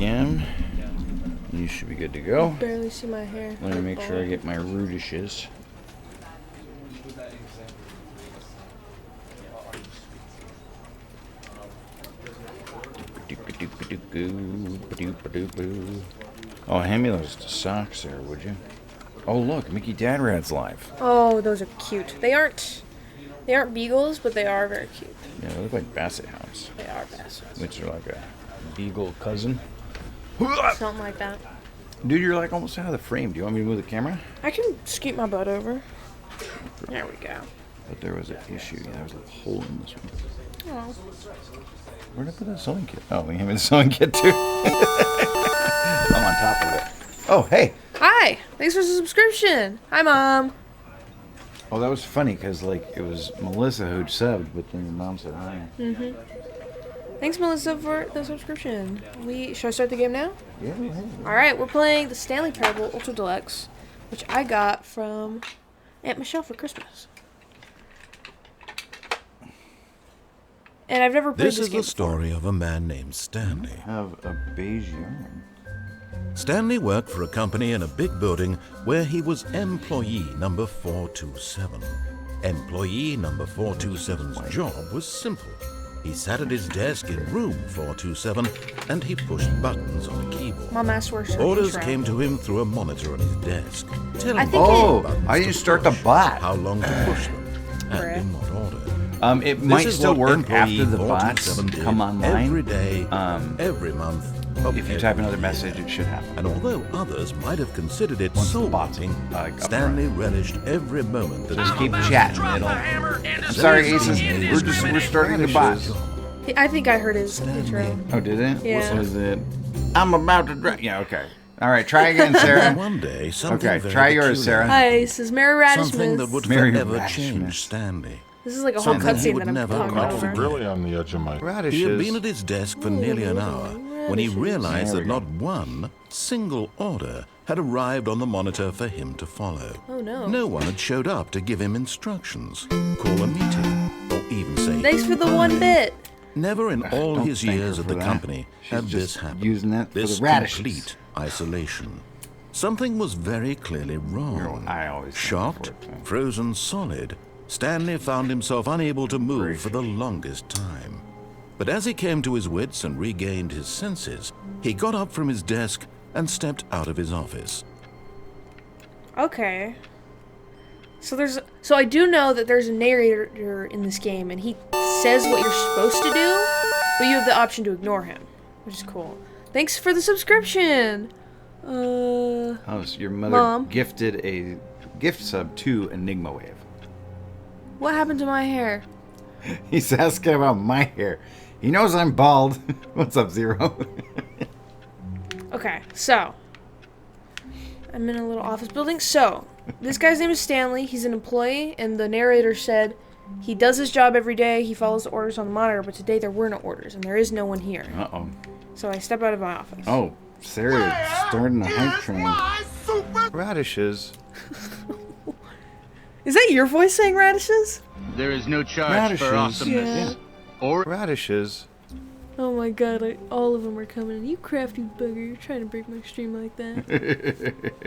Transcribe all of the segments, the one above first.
p.m. You should be good to go. Barely see my hair. Let me make sure I get my rudishes. Oh, hand me those socks there, would you? Oh, look, Mickey Dad Rad's live. Oh, those are cute. They aren't beagles, but they are very cute. Yeah, they look like basset hounds. They are bassets. Which are like a beagle cousin. Something like that. Dude, you're like almost out of the frame. Do you want me to move the camera? I can scoot my butt over. There we go. But there was an issue. Yeah, there was a hole in this one. Oh. Where'd I put the sewing kit? Oh, we have the sewing kit too. I'm on top of it. Oh, hey. Hi. Thanks for the subscription. Hi, Mom. Oh, that was funny because like it was Melissa who'd subbed, but then your mom said hi. Mm-hmm. Thanks, Melissa, for the subscription. Should I start the game now? Yeah. All right, we're playing the Stanley Parable Ultra Deluxe, which I got from Aunt Michelle for Christmas. And I've never played this game This is the story of a man named Stanley. Have a beige yarn. Stanley worked for a company in a big building where he was employee number 427. Employee number 427's job was simple. He sat at his desk in room 427 and he pushed buttons on a keyboard. Mom asked where Orders came to him through a monitor on his desk, telling him Oh, buttons I to just start push, the bot. how long to push them, and in what order. It This might is still what work employee after the bots 427 did come online. every day, every month. Of If you every type another year. message, it should happen. And although others might have considered it Once the soul bots botting, up Stanley relished every moment that Just he keep could. chatting. I'm sorry, Aces. We're starting the bot. I think I heard his intro. Oh, did it? Yeah. What was it? I'm about to drive. Yeah, okay. All right, try again, Sarah. One day, something Okay, very try yours, peculiar Sarah. Hi, this is Mary Radish Something that would Mary forever Radish change Miss. Stanley. This is like a whole Something he cutscene would that I'm never talking quite over. forget. Really on the edge of my... Radishes. He had been at his desk for nearly an hour when he realized There that we go. not one single order had arrived on the monitor for him to follow. Oh, no. No one had showed up to give him instructions, call a meeting, or even say Thanks for the 1 bit. Never in all Don't his thank years her at for the that. company She's had just this happened. using that for This the radishes. complete isolation. Something was very clearly wrong. I always think Shocked, for it, too. frozen solid, Stanley found himself unable to move for the longest time. But as he came to his wits and regained his senses, he got up from his desk and stepped out of his office. Okay. So I do know that there's a narrator in this game, and he says what you're supposed to do, but you have the option to ignore him, which is cool. Thanks for the subscription. Oh, so your mother Mom. gifted a gift sub to Enigma Wave. What happened to my hair? He's asking about my hair. He knows I'm bald. What's up, Zero? Okay, so I'm in a little office building. So this guy's name is Stanley. He's an employee, and the narrator said he does his job every day. He follows the orders on the monitor, but today there were no orders, and there is no one here. Uh-oh. So I step out of my office. Oh, Sarah starting the hype train. Radishes. Is that your voice saying radishes? There is no charge Radishes. for awesomeness. Or Radishes. Oh my god, all of them are coming in. You crafty bugger, you're trying to break my stream like that.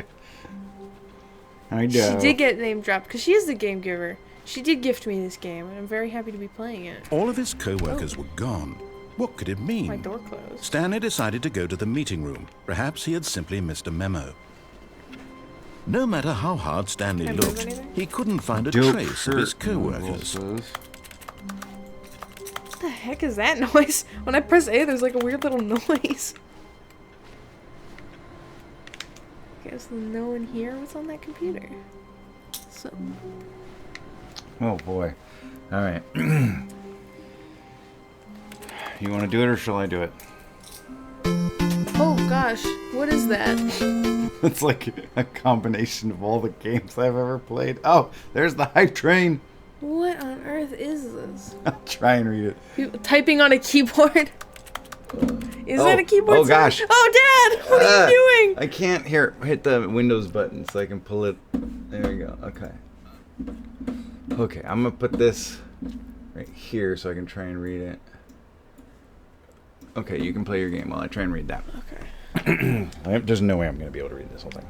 I know. She did get name dropped because she is the game giver. She did gift me this game, and I'm very happy to be playing it. All of his co-workers were gone. What could it mean? My door closed. Stanley decided to go to the meeting room. Perhaps he had simply missed a memo. No matter how hard Stanley Can I move looked, anything? he couldn't find a Dope trace of his shirt, co-workers. Will says. What the heck is that noise? When I press A, there's like a weird little noise. Guess no one here. What's on that computer? So, Oh boy. All right. You want to do it or shall I do it? oh gosh, what is that? It's like a combination of all the games I've ever played. Oh, there's the hype train. What on earth is this? I'll try and read it. You typing on a keyboard? Is that a keyboard? Oh gosh. sound? Oh, Dad! What are you doing? I can't. Here, hit the Windows button so I can pull it. There we go. Okay. Okay, I'm gonna put this right here so I can try and read it. Okay, you can play your game while I try and read that. Okay. There's no way I'm going to be able to read this whole thing.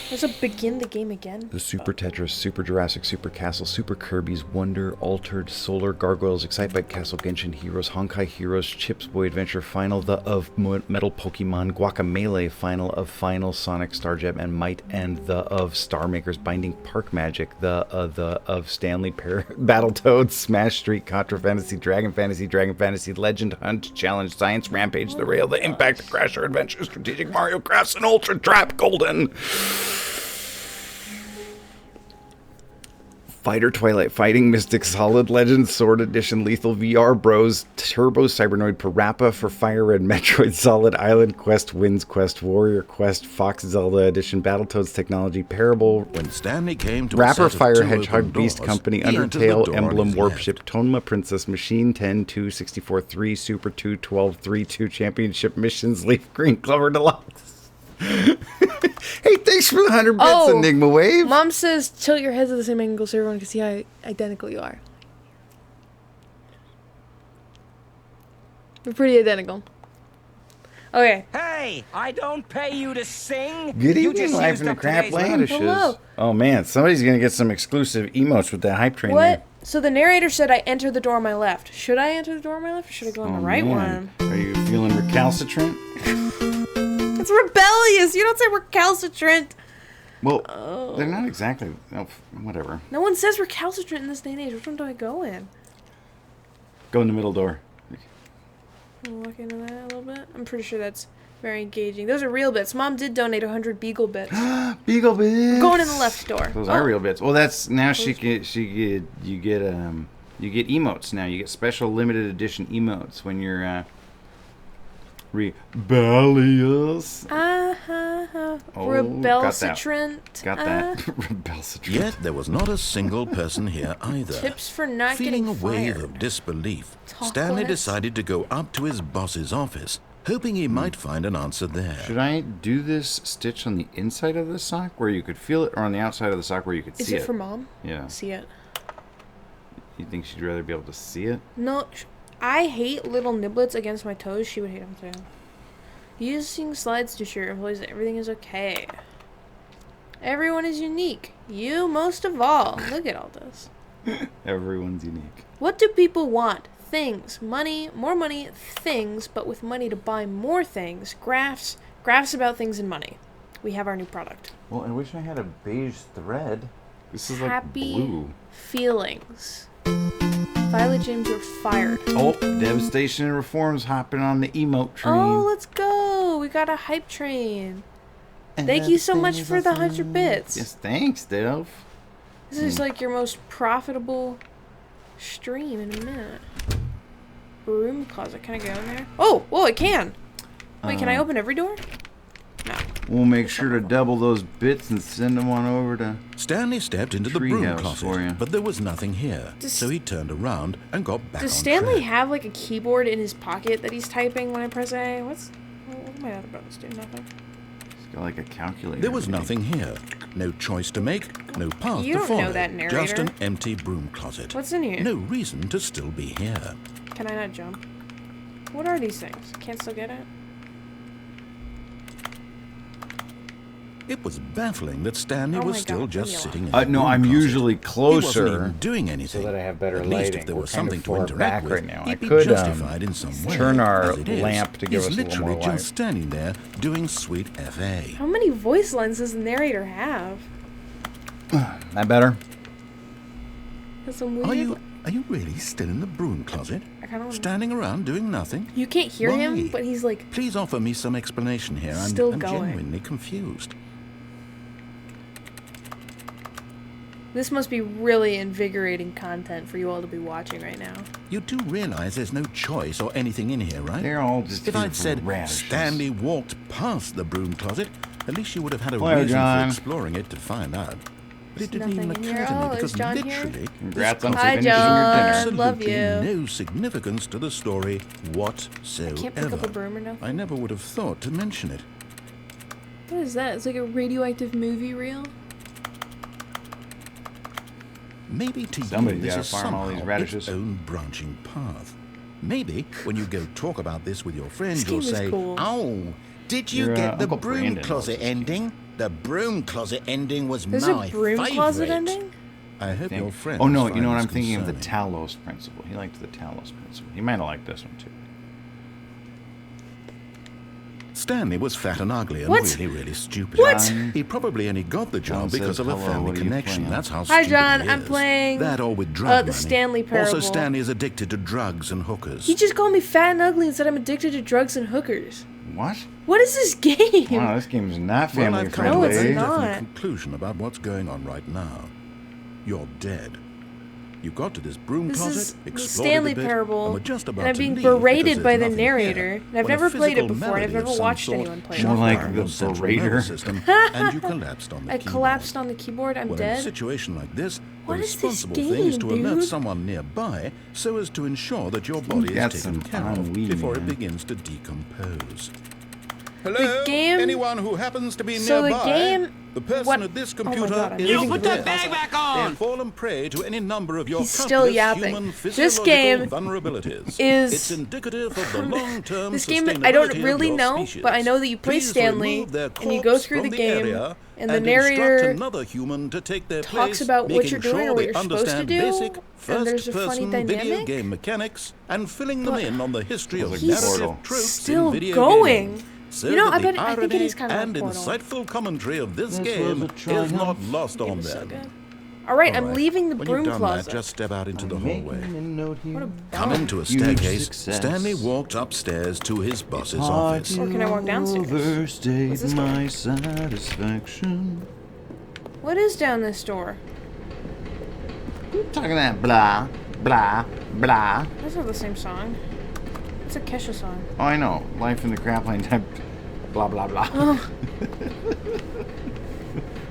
There's a begin the game again. The Super Tetris, Super Jurassic, Super Castle, Super Kirby's, Wonder, Altered, Solar, Gargoyles, Excitebike, Castle, Genshin Heroes, Honkai Heroes, Chips Boy Adventure, Final, The of Metal Pokemon, Guacamelee, Final of Final, Sonic, Stargem, and Might, and The of Star Makers, Binding Park Magic, The of Stanley, Battletoads, Smash Street, Contra Fantasy, Dragon Fantasy, Legend Hunt, Challenge, Science, Rampage, The Rail, The Impact, Crasher Adventure, Strategic Mario Crafts, and Ultra Trap Golden. Fighter Twilight Fighting, Mystic Solid Legend, Sword Edition, Lethal VR, Bros, Turbo, Cybernoid, Parappa for Fire Red, Metroid Solid, Island Quest, Winds Quest, Warrior Quest, Fox Zelda Edition, Battletoads Technology, Parable, When Stanley came to Rapper a set of Fire two Hedgehog open Beast doors, Company, he entered the Undertale, door on Emblem his Warpship, left. Tonema Princess, Machine 10, 2, 64, 3, Super 2, 12, 3, 2, Championship Missions, Leaf Green Clover Deluxe. Hey, thanks for the 100 bits, Oh, Enigma Wave. Mom says tilt your heads at the same angle so everyone can see how identical you are. We're pretty identical. Okay. Hey, I don't pay you to sing. Good You evening, just Life used in the up Crap today's Landishes. Hello. Oh man, somebody's gonna get some exclusive emotes with that hype train. What? So the narrator said I entered the door on my left. Should I enter the door on my left or should I go on There. the right man. one? Are you feeling recalcitrant? It's rebellious. You don't say recalcitrant. Well, they're not exactly. Oh, whatever. No one says recalcitrant in this day and age. Which one do I go in? Go in the middle door. I'll look into that a little bit. I'm pretty sure that's very engaging. Those are real bits. Mom did donate 100 Beagle bits. Beagle bits. Going in the left door. Those are real bits. Well, that's now you get emotes now. You get special limited edition emotes when you're rebellious. Rebelcitrant. Got that. Rebelcitrant. Yet there was not a single person here either. Tips for not Feeling a getting wave fired. of disbelief, Talk Stanley less. decided to go up to his boss's office, hoping he might find an answer there. Should I do this stitch on the inside of the sock where you could feel it, or on the outside of the sock where you could Is see it for Mom? Yeah. See it. You think she'd rather be able to see it? No, I hate little niblets against my toes. She would hate them too. Using slides to assure employees that everything is okay. Everyone is unique. You most of all. Look at all this. Everyone's unique. What do people want? Things, money, more money, things, but with money to buy more things. Graphs about things and money. We have our new product. Well, I wish I had a beige thread. This is Happy like blue. feelings. Violet James, you're fired. Oh, Devastation and Reform's hopping on the emote train. Oh, let's go. We got a hype train. Thank you so much for the 100 bits. Yes, thanks, Dev. This is like your most profitable stream in a minute. Broom closet. Can I go in there? Oh, whoa, I can. Wait, can I open every door? No. We'll make sure to double those bits and send them on over to... Stanley stepped into the broom Treehouse for you. closet, but there was nothing here, Does- so he turned around and got back Does on Stanley track. have like a keyboard in his pocket that he's typing when I press A? What do my other buttons do? Nothing. It's got like a calculator. There was nothing here. No choice to make, no path You to don't follow. know that, Just narrator. an empty broom closet. What's in here? No reason to still be here. Can I not jump? What are these things? Can't still get it? It was baffling that Stanley Oh was my still God, just leave me sitting in the No, broom I'm closet. usually He wasn't closer even doing anything. so that I have better At least lighting. if there We're was kind of something to far interact back with, right now. I he'd be could justified in some way. turn our As it is, lamp to give he's us a little more literally light. just standing there doing sweet FA. How many voice lines does the narrator have? That better? That's some weird. Are you really still in the broom closet? I kind of. Standing around doing nothing? You can't hear him, Why? but he's like. Please offer me some explanation here. Still I'm going. genuinely confused. This must be really invigorating content for you all to be watching right now. You do realize there's no choice or anything in here, right? They're all just If here I'd for said radishes. Stanley walked past the broom closet, at least you would have had a Hello, reason John. for exploring it to find out. But it didn't even nothing in occur here. to me Oh, is because John here? literally, Congrats on this Hi, finishing closet your John. dinner. absolutely Love you. no significance to the story whatsoever. Can't pick up a broom or nothing. I never would have thought to mention it. What is that? It's like a radioactive movie reel. Maybe to Somebody's you this gotta is farm all these somehow radishes. its own branching path. Maybe when you go talk about this with your friend, This you'll game is say, cool. "Oh, did you Your, get the Uncle broom Brandon closet knows this ending? The broom closet ending was There's my a broom favorite." closet ending? I hope your friend. Oh no, you know what? I'm thinking of the Talos principle. He liked the Talos principle. He might have liked this one too. Stanley was fat and ugly and What? really, really stupid. What? He probably only got the John job because says, of a "Hello, family what are you connection. playing?" That's how Hi, stupid John. he I'm is. playing, That or with drug the money. Stanley Also, Parable. Stanley is addicted to drugs and hookers. He just called me fat and ugly and said I'm addicted to drugs and hookers. What? What is this game? Wow, this game is not Well, family I've come No, to a it's very friendly. not. definite conclusion about what's going on right now. You're dead. You got to this broom This closet, is the explored Stanley it a bit, Parable, and were just about and I'm to being leave berated because by there's the nothing narrator. here And I've when a never played it physical before, and I've malady of never some watched sort anyone play it. shot More like down the your central berater. nervous system, and you collapsed on the I keyboard. collapsed on the keyboard. I'm Well, in a dead. situation like this, What the is this responsible thing is to game, alert dude? someone nearby so as to ensure that your body got is some taken care of ennui, before it man. begins to decompose. Hello? The game- Anyone who happens to be So the nearby? game- The person what- at this oh my computer God, I'm is losing Put the that broom bag closet. back on! They've fallen prey to any number of your He's still countless yapping. human This physiological game vulnerabilities. is- It's indicative of the long-term This game, sustainability I don't of really your know, species. but I know that you play Please Stanley, remove their and you go corpse through from the game, area and the instruct narrator another human to take their talks place, about what making you're doing sure or what they you're supposed to understand do, basic and there's a funny first-person video dynamic. game mechanics and filling them But in on the history of He's narrative tropes still in video going. gaming. So You know, that I the think it is kind of and like Portal. insightful commentary of this This game was a is triumph. not lost Game on is so them. good. All right, I'm All right. leaving the When broom you've done closet. that, just step out into the Making hallway. a note here. What a Coming to a Huge staircase, success. Stanley walked upstairs to his boss's Hard office. Or can I walk downstairs? overstate What's this door? my satisfaction. What is down this door? Talking that blah, blah, blah. That's not the same song. It's a Kesha song. Oh, I know. Life in the Crapline type. Blah, blah, blah. Oh.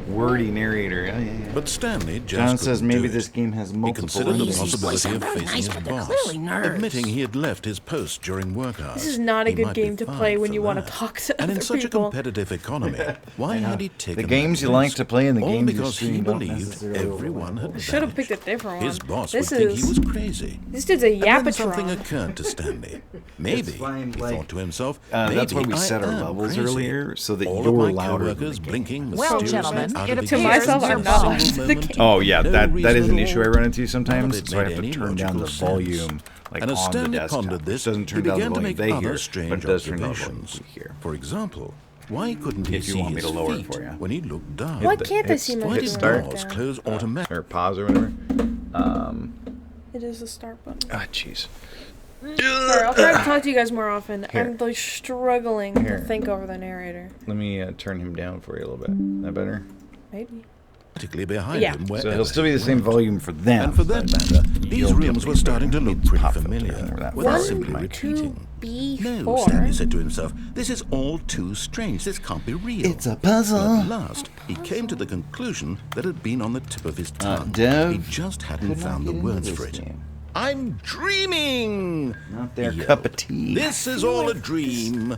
Wordy narrator. Yeah, yeah, yeah. But Stanley just John says couldn't maybe do this it. game has He multiple considered the endings. possibility of very facing nice, his but they're boss, clearly nerds. admitting he had left his post during work hours. This is not a He good might be game to fined play when for you want that. to talk to And other in such people. a competitive economy, why had he taken The games that you like risk? to play and the All games you because he stream don't believed necessarily everyone had I should have vanished. picked a different one. His boss this would think he is was crazy. this dude's a And then something yapatron. occurred to Stanley. Maybe, fine, he like, thought to himself, that's why maybe we set I our am levels crazy. earlier, so that All you're of my louder than coworkers the game. blinking Well, mysteriously gentlemen, out it of appears To myself, I'm existence not. a single The moment. game. Oh yeah, No that is reason an at issue I all. run into None of sometimes. it So I made have to any turn down the logical volume sense. like And as on the Stanley desktop. pondered this, Which doesn't he turn down the began to volume make they hear, other but strange it does turn down the volume observations. we hear. For example, why couldn't he If you see want me his to lower it feet for you. when he looked down? Why can't I see my Why hit did feet start? when I doors look close down? automatically? Or pause or whatever. It is the start button. Ah, jeez. Sorry, I'll try to talk to you guys more often. Here. I'm like struggling Here. to think over the narrator. Let me turn him down for you a little bit. That better? Maybe. Behind Yeah. him. So wherever he'll still be he the same went. volume for them. And for that but matter, you'll these be able rooms to were hear starting to it. look Needs pretty pop filter familiar, over that without far. simply One, retreating. No, 2B4. Stanley said to himself, this is all too strange. This can't be real. It's a And puzzle. at last, he came to the conclusion that had been on the tip of his tongue. Dev He just hadn't could not found the get into words this for it. game. I'm dreaming! Not their He cup yelled. of tea. This is all a dream.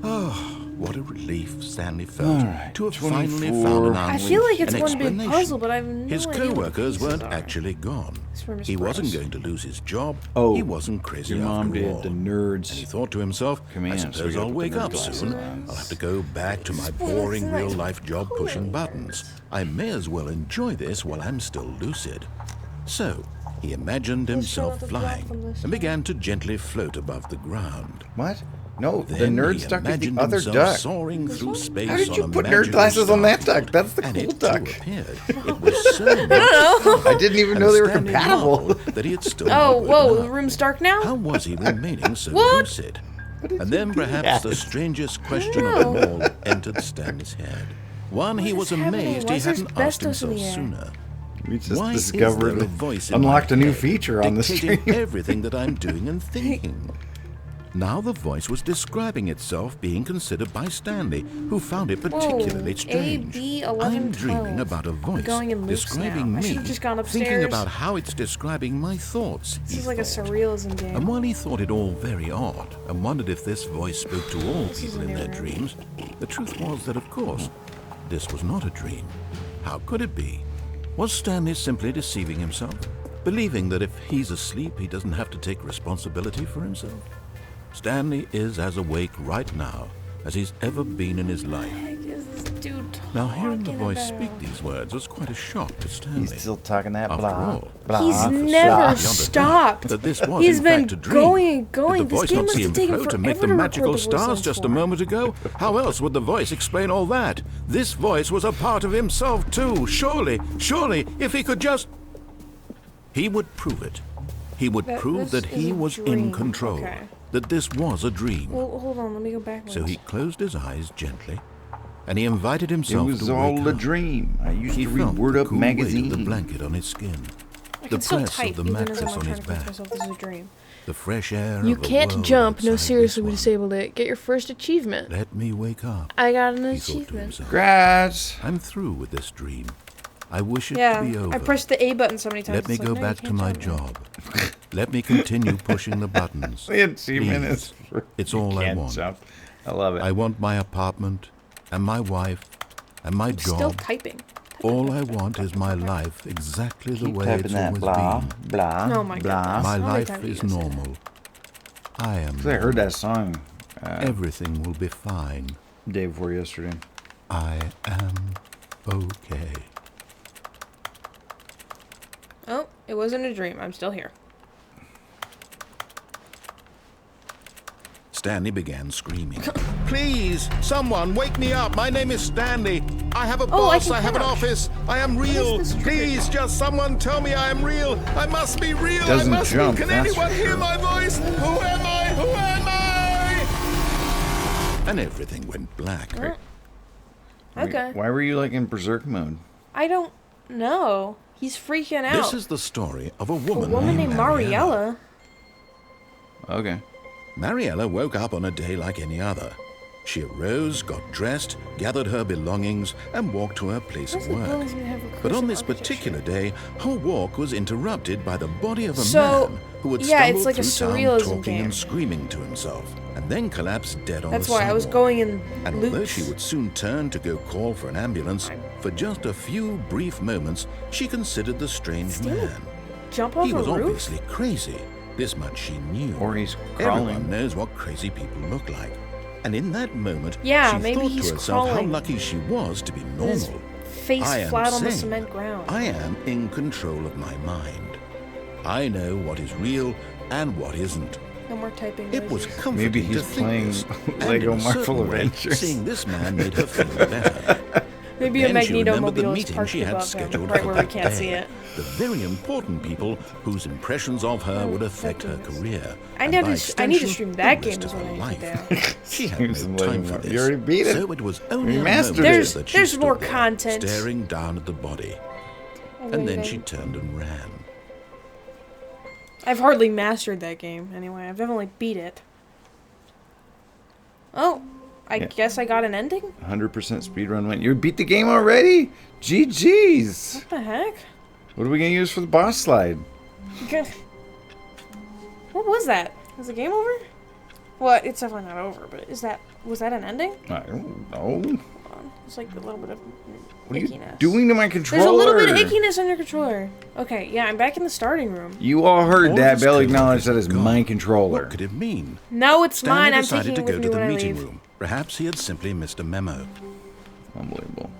Oh, what a relief Stanley felt All right, to have 24. finally found an I answer. feel like it's an one big explanation. puzzle, but I have no His idea what the co-workers pieces weren't are. actually gone. This room is He wasn't gross. going to lose his job. Oh, he wasn't crazy your mom after did all. the And he nerds. thought to himself, Command, I so we suppose gotta I'll put the wake nerd up glasses soon. on. I'll have to go back to my Well, boring it's nice real-life job pushing coloring. buttons. I may as well enjoy this while I'm still lucid. So, he imagined Let's show himself the drop flying from this and began to gently float above the ground. What? No, the Then nerd he duck is the imagined other himself duck. soaring through space How did on you a put nerd magical glasses on that star. duck? That's the And cool it duck. too appeared. It was so magical. I didn't even know they were Stanley compatible. marveled that he had still Oh, not whoa, woken the up. room's dark now? How was he remaining so What? lucid? And then perhaps the strangest question of them all entered Stanley's head. One, he was is happening? amazed Why he is there hadn't asked asbestos in himself the air? sooner. We just Why is discovered, there a voice in unlocked my a new head feature on the dictating stream. everything that I'm doing and thinking? Now the voice was describing itself being considered by Stanley, who found it particularly strange. AB1112. I'm dreaming about a voice going in loops describing now. I me, should've just gone thinking upstairs. about how it's describing my thoughts. This he is like a thought. surrealism game. And while he thought it all very odd and wondered if this voice spoke to all This is people a in their narrator. dreams, the truth was that, of course, this was not a dream. How could it be? Was Stanley simply deceiving himself? believing that if he's asleep, he doesn't have to take responsibility for himself. Stanley is as awake right now as he's ever been in his life. What the heck is this dude Now, hearing the talking voice about? speak these words was quite a shock to Stanley. He's still talking that After blah, all, blah. He's half never asleep beyond a doubt stopped. That this was, He's in been fact, a dream. going and going. Did the This voice game not must seem have taken to make forever the to magical record the voice stars lines just a for. moment ago? How else would the voice explain all that? This voice was a part of himself too. Surely, if he could just... He would prove it. He would prove this that is he a was in dream. control. Okay. That this was a dream. Well, hold on. Let me go back. So he closed his eyes gently, and he invited It himself was to wake all a up. dream. I used He to read felt Word the Up cool weight magazine. of the blanket on his skin, I the can still press type of the even as mattress I'm on trying his to convince back, myself this is a dream. the fresh air You of a can't world jump. No, outside seriously, this we one. disabled it. Get your first achievement. Let me wake up, I got an he thought to achievement. himself. Grass. I'm through with this dream. I wish it Yeah, to be over. I pressed the A button so many times. Let me it's go like, no, you back to can't my jump now. job. Let me continue pushing the buttons. The achievement is Please. It's all I can't want. jump. I love it. I want my apartment, and my wife, and my I'm still job. typing. All I want is my life exactly the Keep way typing it's that always blah, been. blah, Oh my blah. goodness. My How many life times are you is gonna say that? normal. I am. 'Cause I heard that song Everything will be fine. day before yesterday. I am okay. Oh, it wasn't a dream. I'm still here. Stanley began screaming. Please, someone wake me up. My name is Stanley. I have a Oh, I boss. can I have an crouch. office. I am real. this trigger? Please, just someone tell me I am real. I must be real. Doesn't I must jump, be. Can that's anyone for hear sure. my voice? Who am I? Who am I? And everything went black. Okay. Why were you like in berserk mode? I don't know. He's freaking out. This is the story of a a woman, woman named Mariella. Mariella. Okay. Mariella woke up on a day like any other. She arose, got dressed, gathered her belongings, and walked to her place Why of does the work. buildings even have But on recursive this architecture? particular day, her walk was interrupted by the body of a So, man who had yeah, stumbled it's like a through town surrealism talking game. and screaming to himself, and then collapsed dead on That's the why sidewalk. I was going in And although loops. she would soon turn to go call for an ambulance, for just a few brief moments, she considered the strange Stanley, man. Jump off He was a roof? obviously crazy. This much she knew. Or he's Everyone crawling. knows what crazy people look like. And in that moment, Yeah, she maybe thought he's to herself crawling. how lucky she was to be His normal. face I am flat on the sane. cement ground. I am in control of my mind. I know what is real and what isn't. No more typing. It was noises. comforting Maybe he's to think playing this, and Lego in a Marvel certain way, Avengers. seeing this man made her feel better. Maybe a Then she Magneto remembered the mobile is meeting parked she had above him, scheduled right for where we that can't day. see it. The very important people whose impressions of her would affect her career. I and need by to- I need to extension, stream the that rest game of is what her I need life. to do. She had Here's no the time Lego for Marvel. this. You already beat it. So it was only You a mastered moment it. that she There's stood more there, content. staring down at the body. And then she turned and ran. I've hardly mastered that game. Anyway, I've definitely beat it. Oh, I Yeah. guess I got an ending? 100% speedrun win. You beat the game already? GG's. What the heck? What are we going to use for the boss slide? Okay. What was that? Is the game over? Well, it's definitely not over, but was that an ending? I don't know. Hold on. It's like a little bit of What are you ickiness. doing to my controller? There's a little bit of ickiness on your controller. Okay, yeah, I'm back in the starting room. You all heard All that. this Bill code acknowledged that is is gone. my What controller. could it mean? No, it's Stanley mine. I'm decided taking to it with go me to the when I meeting leave. room. Perhaps he had simply missed a memo. Unbelievable.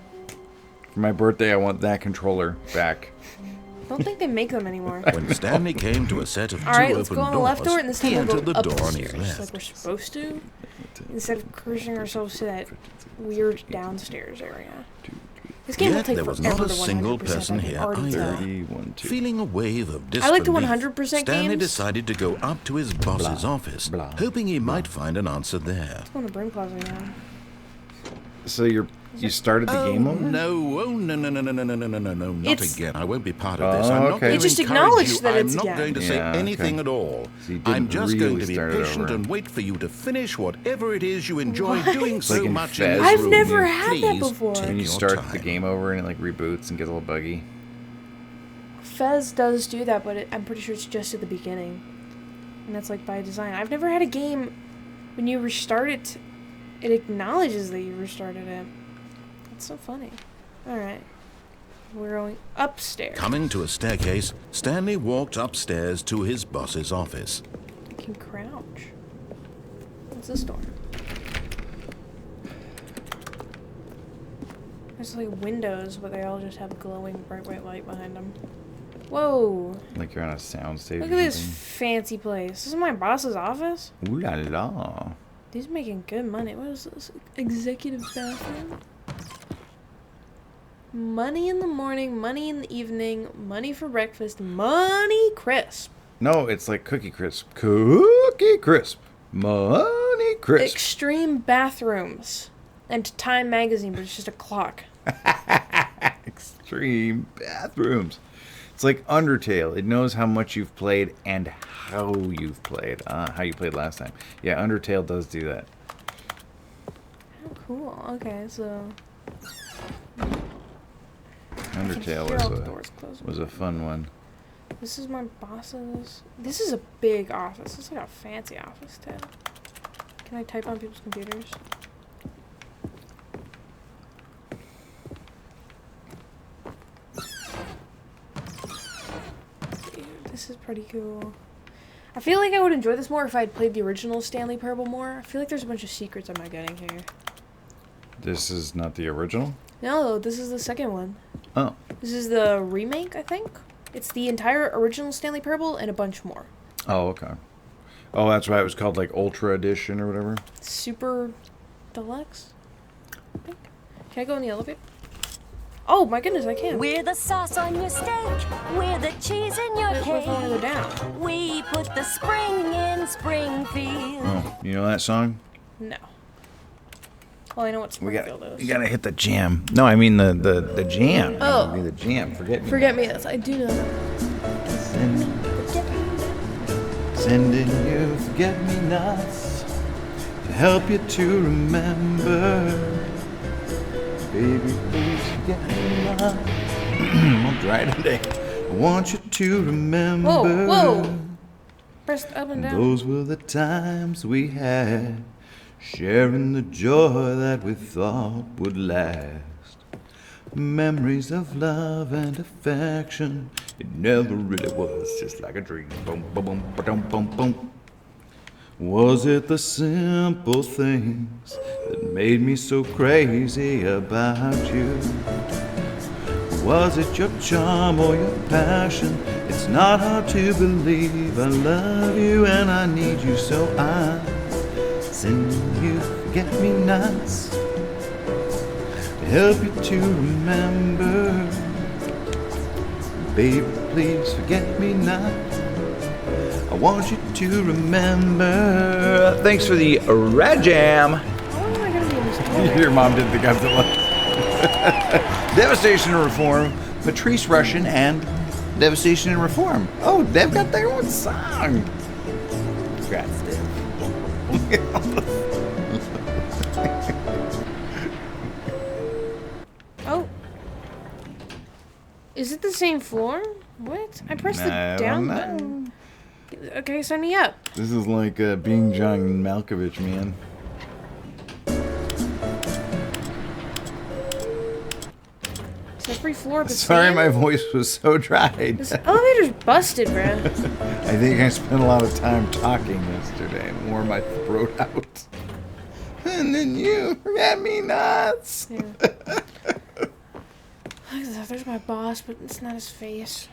For my birthday, I want that controller back. I don't think they make them anymore. When Stanley came to a set of two Alright, let's open go on the doors, left door and this he time we'll entered go the up door the on stairs, his left. like we're supposed to, instead of cruising ourselves to that weird downstairs area. This game will Yet take there was forever not a to single 100%, person I can here already either. tell. 31, 2. Feeling a wave of disbelief, I like the 100% Stanley games. decided to go up to his boss's Blah, office, blah, hoping he might find an answer there. I'm on the brain plaza now. So you started the game over? No, oh no, no, no, no, no, no, no, no, no, no, not It's- again. I won't be part of this. Oh, I'm not okay. going It to just encourage acknowledged you. that I'm it's not again. going to say Yeah, anything okay. at all. So you didn't I'm just going really to be start it patient over. and wait for you to finish whatever it is you enjoy What? doing so Like in much Fez? in this I've room. never had that Please before. take When you your start time. the game over and it like reboots and gets a little buggy. Fez does do that, but I'm pretty sure it's just at the beginning. And that's like by design. I've never had a game, when you restart it, it acknowledges that you restarted it. That's so funny. Alright. We're going upstairs. Coming to a staircase, Stanley walked upstairs to his boss's office. I can crouch. What's this door? There's like windows, but they all just have glowing bright white light behind them. Whoa! Like you're on a soundstage. Look at this fancy place. This is my boss's office? Ooh la la. He's making good money. What is this? Executive bathroom? Money in the morning, money in the evening, money for breakfast, money crisp. No, it's like Cookie Crisp. Cookie Crisp. Money Crisp. Extreme bathrooms. And Time magazine, but it's just a clock. Extreme bathrooms. It's like Undertale. It knows how much you've played and how you've played. How you played last time. Yeah, Undertale does do that. Oh, cool. Okay, so... Undertale was a fun one. This is my boss's... This is a big office. This is like a fancy office, too. Can I type on people's computers? Dude, this is pretty cool. I feel like I would enjoy this more if I had played the original Stanley Parable more. I feel like there's a bunch of secrets I'm not getting here. This is not the original? No, this is the second one. Oh. This is the remake, I think. It's the entire original Stanley Parable and a bunch more. Oh, okay. Oh, that's why it was called like Ultra Edition or whatever? Super Deluxe, I think. Can I go in the elevator? Oh my goodness, I can. We're the sauce on your steak. We're the cheese in your What if I wanna go cake. down? We put the spring in Springfield. Oh, you know that song? No. Well, I know what Springfield is. You gotta hit the jam. No, I mean the jam. Oh. The jam. Forget me, yes, I do know that. Sending you forget-me-nots to help you to remember. Baby, please forget me not. I'm dry today. I want you to remember. Whoa. Pressed up and down. Those were the times we had, sharing the joy that we thought would last. Memories of love and affection. It never really was, just like a dream. Boom, boom, boom, ba-dum, boom, boom. Was it the simple things that made me so crazy about you? Was it your charm or your passion? It's not hard to believe I love you and I need you, so I'm sending you forget-me-nots to help you to remember. Baby, please forget me not. I want you to remember. Thanks for the red jam. How long am I gonna be in this elevator? Your mom didn't think I was alive. Devastation and Reform, Patrice Rushen, and Devastation and Reform. Oh, they've got their own song. Congrats, Dev. Oh. Is it the same floor? What? I pressed the I down don't know. button. Okay, sign me up. This is like being John Malkovich, man. Is every floor the Sorry, same? my voice was so dried. This elevator's busted, bruh. I think I spent a lot of time talking yesterday and wore my throat out. And then you forget me nuts. Yeah. Look at that. There's my boss, but it's not his face.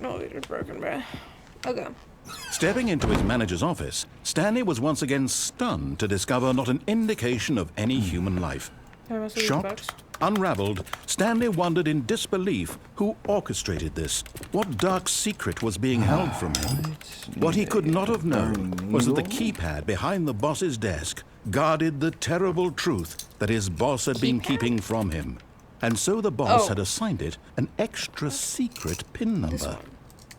Oh, it's broken, bruh. Okay. Stepping into his manager's office, Stanley was once again stunned to discover not an indication of any human life. Can I mess with these Shocked, books? unraveled, Stanley wondered in disbelief who orchestrated this, what dark secret was being held from him. What he could not have known was that the keypad behind the boss's desk guarded the terrible truth that his boss had been keeping from him. And so the boss had assigned it an extra secret PIN number,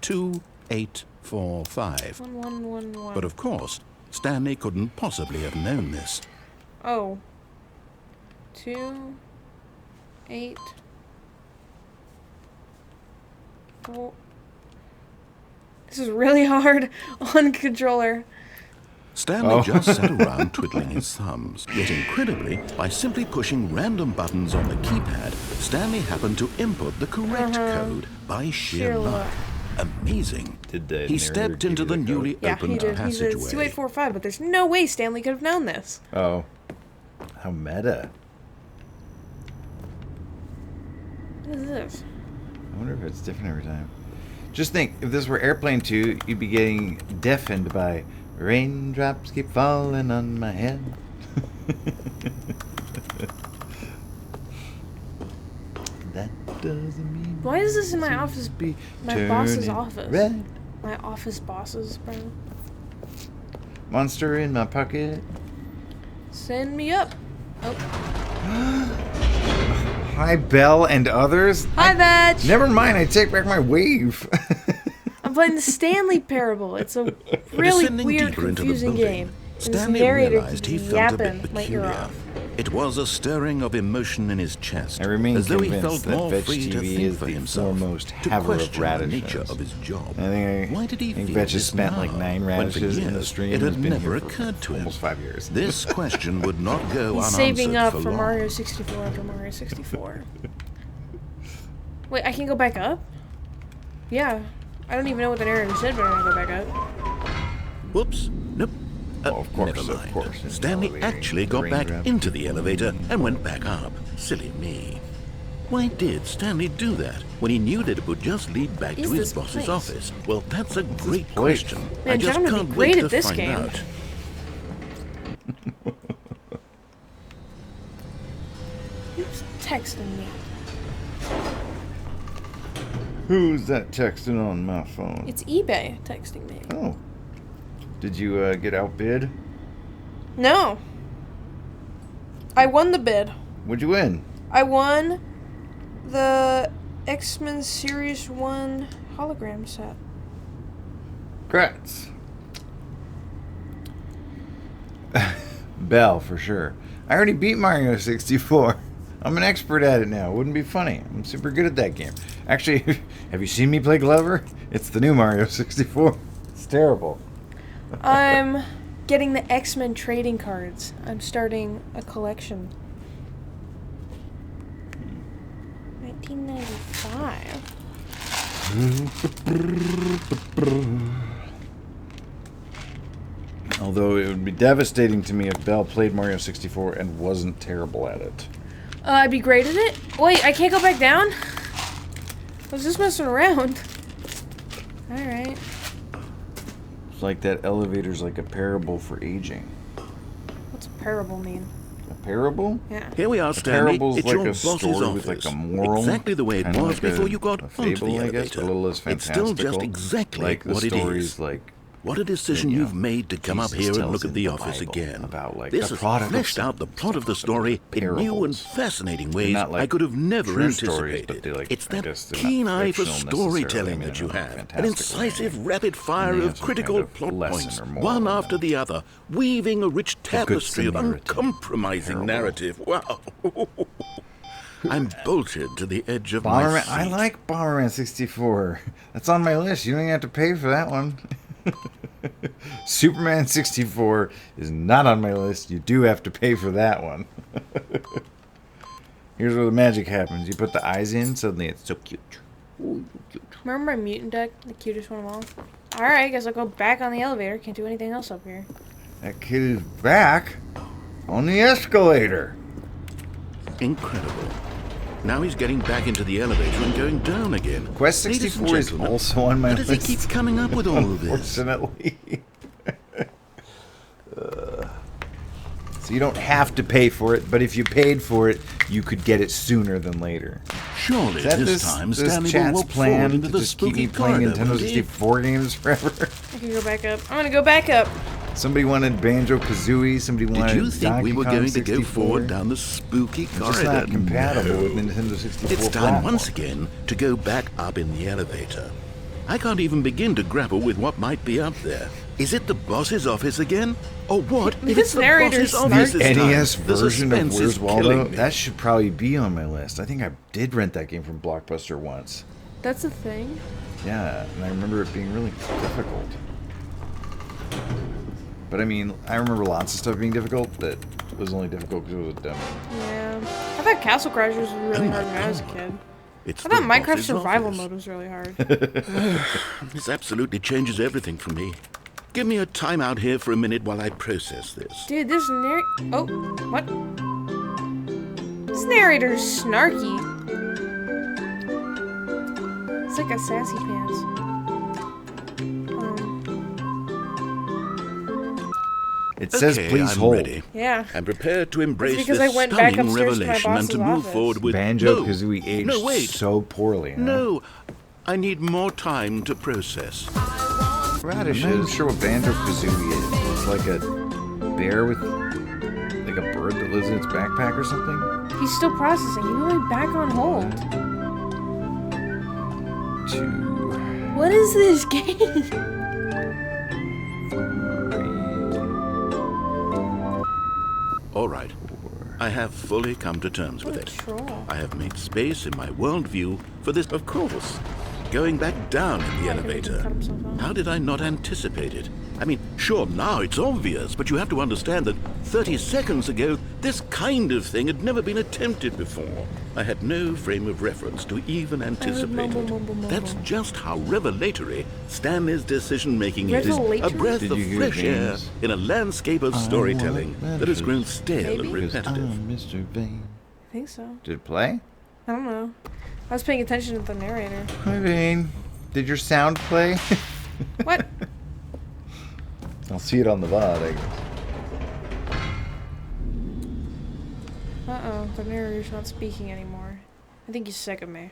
2845. 1111. But of course, Stanley couldn't possibly have known this. Oh. 2, 8, 4. This is really hard on controller. Stanley just sat around twiddling his thumbs. Yet incredibly, by simply pushing random buttons on the keypad, Stanley happened to input the correct code by sheer luck. Amazing. Did the He narrator stepped give into you the the code? newly Yeah, he opened did. He said it's passageway. 2845, but there's no way Stanley could have known this. Oh. How meta. What is this? I wonder if it's different every time. Just think, if this were Airplane 2, you'd be getting deafened by raindrops keep falling on my head. That doesn't mean... Why is this in my office? Be My boss's turning office. red. My office bosses, bro. Monster in my pocket. Send me up. Oh. Hi, Belle and others. Hi, Vetch. Never mind, I take back my wave. I'm playing the Stanley Parable. It's a really Descending weird, deeper into the confusing building, game. And Stanley this narrator realized he keeps felt a bit yapping my ear peculiar. off. It was a stirring of emotion in his chest, I remain as though he convinced felt that more Vetch free to TV think is for the himself, foremost to haver of question the radishes. nature of his job. Why did he think feel Vetch has this spent now, like 9 when for radishes in the years stream it and has had been never here for occurred to him? almost 5 years. This question would not go He's unanswered saving up for long. Mario 64 after Mario 64. Wait, I can go back up? Yeah. I don't even know what the narrator said, but I'm gonna go back up. Whoops. Nope. Oh, of course, never of mind. course. In the Stanley elevator, actually the got back raindrop. into the elevator and went back up. Silly me. Why did Stanley do that when he knew that it would just lead back Is to his this boss's place? office? Well, that's a great place? question. Man, I just John would be can't great wait at to this find game. out. Who's texting me? Who's that texting on my phone? It's eBay texting me. Oh. Did you get outbid? No. I won the bid. What'd you win? I won the X-Men Series 1 hologram set. Congrats. Belle, for sure. I already beat Mario 64. I'm an expert at it now. Wouldn't be funny. I'm super good at that game. Actually, have you seen me play Glover? It's the new Mario 64. It's terrible. I'm getting the X-Men trading cards. I'm starting a collection. 1995. Although it would be devastating to me if Belle played Mario 64 and wasn't terrible at it. I'd be great at it. Wait, I can't go back down? I was just messing around. Alright. It's like that elevator's like a parable for aging. What's a parable mean? A parable? Yeah. Here we are, A Stanley. parable's It's like your a boss's story office. with like a moral. Exactly the way it Kinda was like before you got a onto fable, the I guess, elevator. but a little less It's still just fantastical. exactly like what the it is. stories like What a decision you know, you've made to come up Jesus here and tells look at in the the office Bible again. about, like, This the has prodigal fleshed son out the plot of the stuff, story in new and parables. fascinating ways not like I could have never true stories, anticipated. but they, like, It's I that guess they're keen not eye for fictional storytelling necessarily, that you they're have, an fantastical way. incisive rapid fire And they of have some critical kind of plot lesson points, or moral one in after them. the other, weaving a rich tapestry of Samaritan uncompromising parable. narrative. Wow. I'm bolted to the edge of Bomberman. my seat. I like Bomberman 64. That's on my list. You don't even have to pay for that one. Superman 64 is not on my list. You do have to pay for that one. Here's where the magic happens. You put the eyes in, suddenly it's so cute. Ooh, cute. Remember my mutant deck? The cutest one of all? Alright, guess I'll go back on the elevator. Can't do anything else up here. That kid is back on the escalator. Incredible. Now he's getting back into the elevator and going down again. Quest Ladies and 64 is gentlemen, also on my how does list. he keep coming up with all of this? Unfortunately. So you don't have to pay for it, but if you paid for it, you could get it sooner than later. Surely Is that this time this Stanley will chat's walk plan forward to into the just keep spooky me playing corridor, Nintendo won't he? 64 games forever? I can go back up. I'm gonna go back up. Somebody wanted Banjo-Kazooie, somebody wanted Did you think Donkey we were Kong going to go 64. forward down the spooky It's corridor? just not compatible No. with Nintendo 64 It's time platform. once again to go back up in the elevator. I can't even begin to grapple with what might be up there. Is it the boss's office again? Or what if This it's the narrator's boss's office The this time? NES The version of suspense Where's is Waldo? killing me. That should probably be on my list. I think I did rent that game from Blockbuster once. That's a thing. Yeah, and I remember it being really difficult. But I mean, I remember lots of stuff being difficult that was only difficult because it was a demo. Yeah. I thought Castle Crashers was really hard when I was a kid. It's I thought the Minecraft boss's Survival office. Mode was really hard. This absolutely changes everything for me. Give me a time out here for a minute while I process this. Dude, this Oh, what? This narrator's snarky. It's like a sassy pants. It says Okay, please I'm hold. ready. Yeah. I'm prepared to embrace because this I went back stunning upstairs to my revelation and boss's to move office. forward with... Banjo-Kazooie aged no, wait. so poorly. Huh? No, I need more time to process. Radish. I'm not even sure what Banjo-Kazooie is. It's like a bear with like a bird that lives in its backpack or something. He's still processing. He went back on hold. What is this game? All right. I have fully come to terms with it. Troll. I have made space in my worldview for this, of course. Going back down in the elevator. How did I not anticipate it? I mean, sure, now it's obvious, but you have to understand that 30 seconds ago, this kind of thing had never been attempted before. I had no frame of reference to even anticipate it. That's just how revelatory Stanley's decision-making is. A Revelatory? breath Did of you hear fresh air James? in a landscape of storytelling that has grown stale and Maybe? repetitive. Mr. Vane. I think so. Did it play? I don't know. I was paying attention to the narrator. Hi, Vane. Did your sound play? What? I'll see it on the VOD, I guess. Uh-oh. The narrator's not speaking anymore. I think he's sick of me.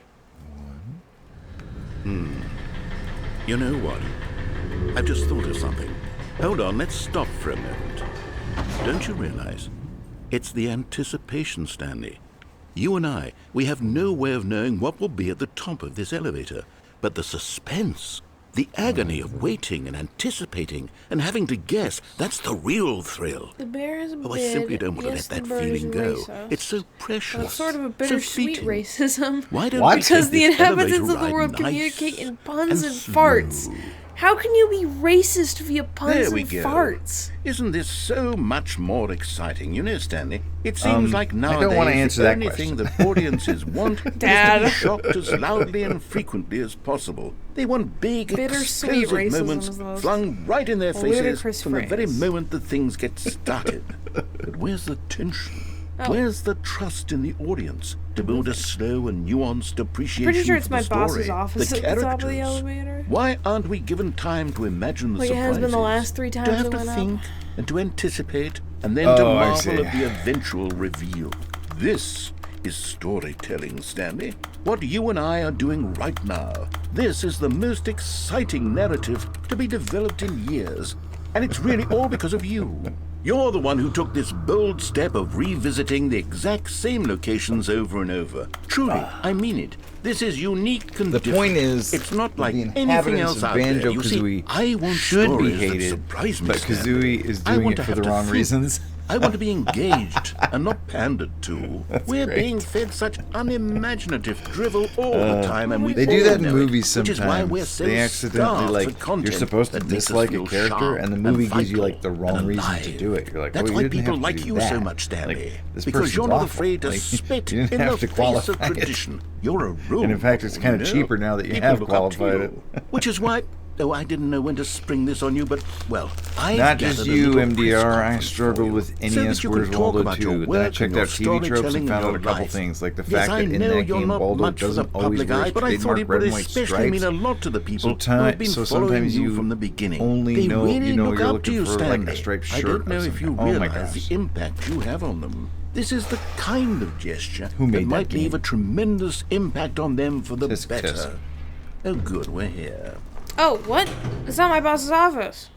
You know what? I've just thought of something. Hold on, let's stop for a moment. Don't you realize? It's the anticipation, Stanley. You and I, we have no way of knowing what will be at the top of this elevator. But the suspense, the agony of waiting and anticipating and having to guess, that's the real thrill. The bear has a Oh, I bid. simply don't want to Yes, let the that bird is feeling go. racist. It's so precious. Well, it's sort of a so bittersweet fleeting. racism. Why don't What? we Because take the this inhabitants elevator of the ride world nice communicate in puns and slow? farts. How can you be racist via puns There we and go. farts? Isn't this so much more exciting? You know, Stanley, it seems like I nowadays don't wanna answer the that only question. thing that audiences want is to Dad. be shocked as loudly and frequently as possible. They want big, Bittersweet explosive racism moments is the most flung right in their faces ludicrous from the very phrase. moment that things get started. But where's the tension? Oh. Where's the trust in the audience to build a slow and nuanced appreciation Pretty sure it's for my the story, boss's office the at the top of characters? the elevator. Why aren't we given time to imagine the Like it surprises? has been the last 3 times To have it to went think up. and to anticipate and then to Oh, I marvel see. at the eventual reveal. This is storytelling, Stanley. What you and I are doing right now. This is the most exciting narrative to be developed in years. And it's really all because of you. You're the one who took this bold step of revisiting the exact same locations over and over. Truly, I mean it. This is unique and The different. point is, it's not like the anything inhabitants else of out there. You see, Banjo-Kazooie I want should be stories that hated, surprise me, but Stanley. Kazooie is I doing want it to for have the to wrong think. reasons. I want to be engaged and not pandered to. We're great. being fed such unimaginative drivel all the time, and we They do all that in know it, movies which is why we're sometimes. so They accidentally, starved like, for content you're supposed to that makes us dislike a feel character, sharp and the movie gives you, vital like, the wrong and reason to alive. do it. You're like, That's well, why you didn't people have to like do you that. so much, Stanley. Like, this because person's you're not awful. afraid to Like, spit you didn't in have the to face of qualify it. tradition. You're a role And in fact, it's model, kinda you know? cheaper now that you People have look up to qualified you. it. Which is why... Oh, I didn't know when to spring this on you, but, well, I've Not just gathered a you, little press MDR. I conference struggled for you, with so NES that you can Where's talk Waldo about your 2. Then I work checked and your out TV tropes storytelling and found out a your couple life. things, like the Yes, fact I that in know that you're game, not Waldo much for the doesn't always public wear eye, but I thought trademark it red would and white especially mean stripes. a lot to the people who So have been so following sometimes you you from the beginning. only They know really you know look you're up to looking you, for like Stanley. a striped I shirt don't know or if you something. Oh my realize gosh. the impact you have on them. This is the kind of gesture Who that made that might leave game? a tremendous impact on them for the Tisk, better. tisk. Oh, good, we're here. Oh, what? It's not my boss's office.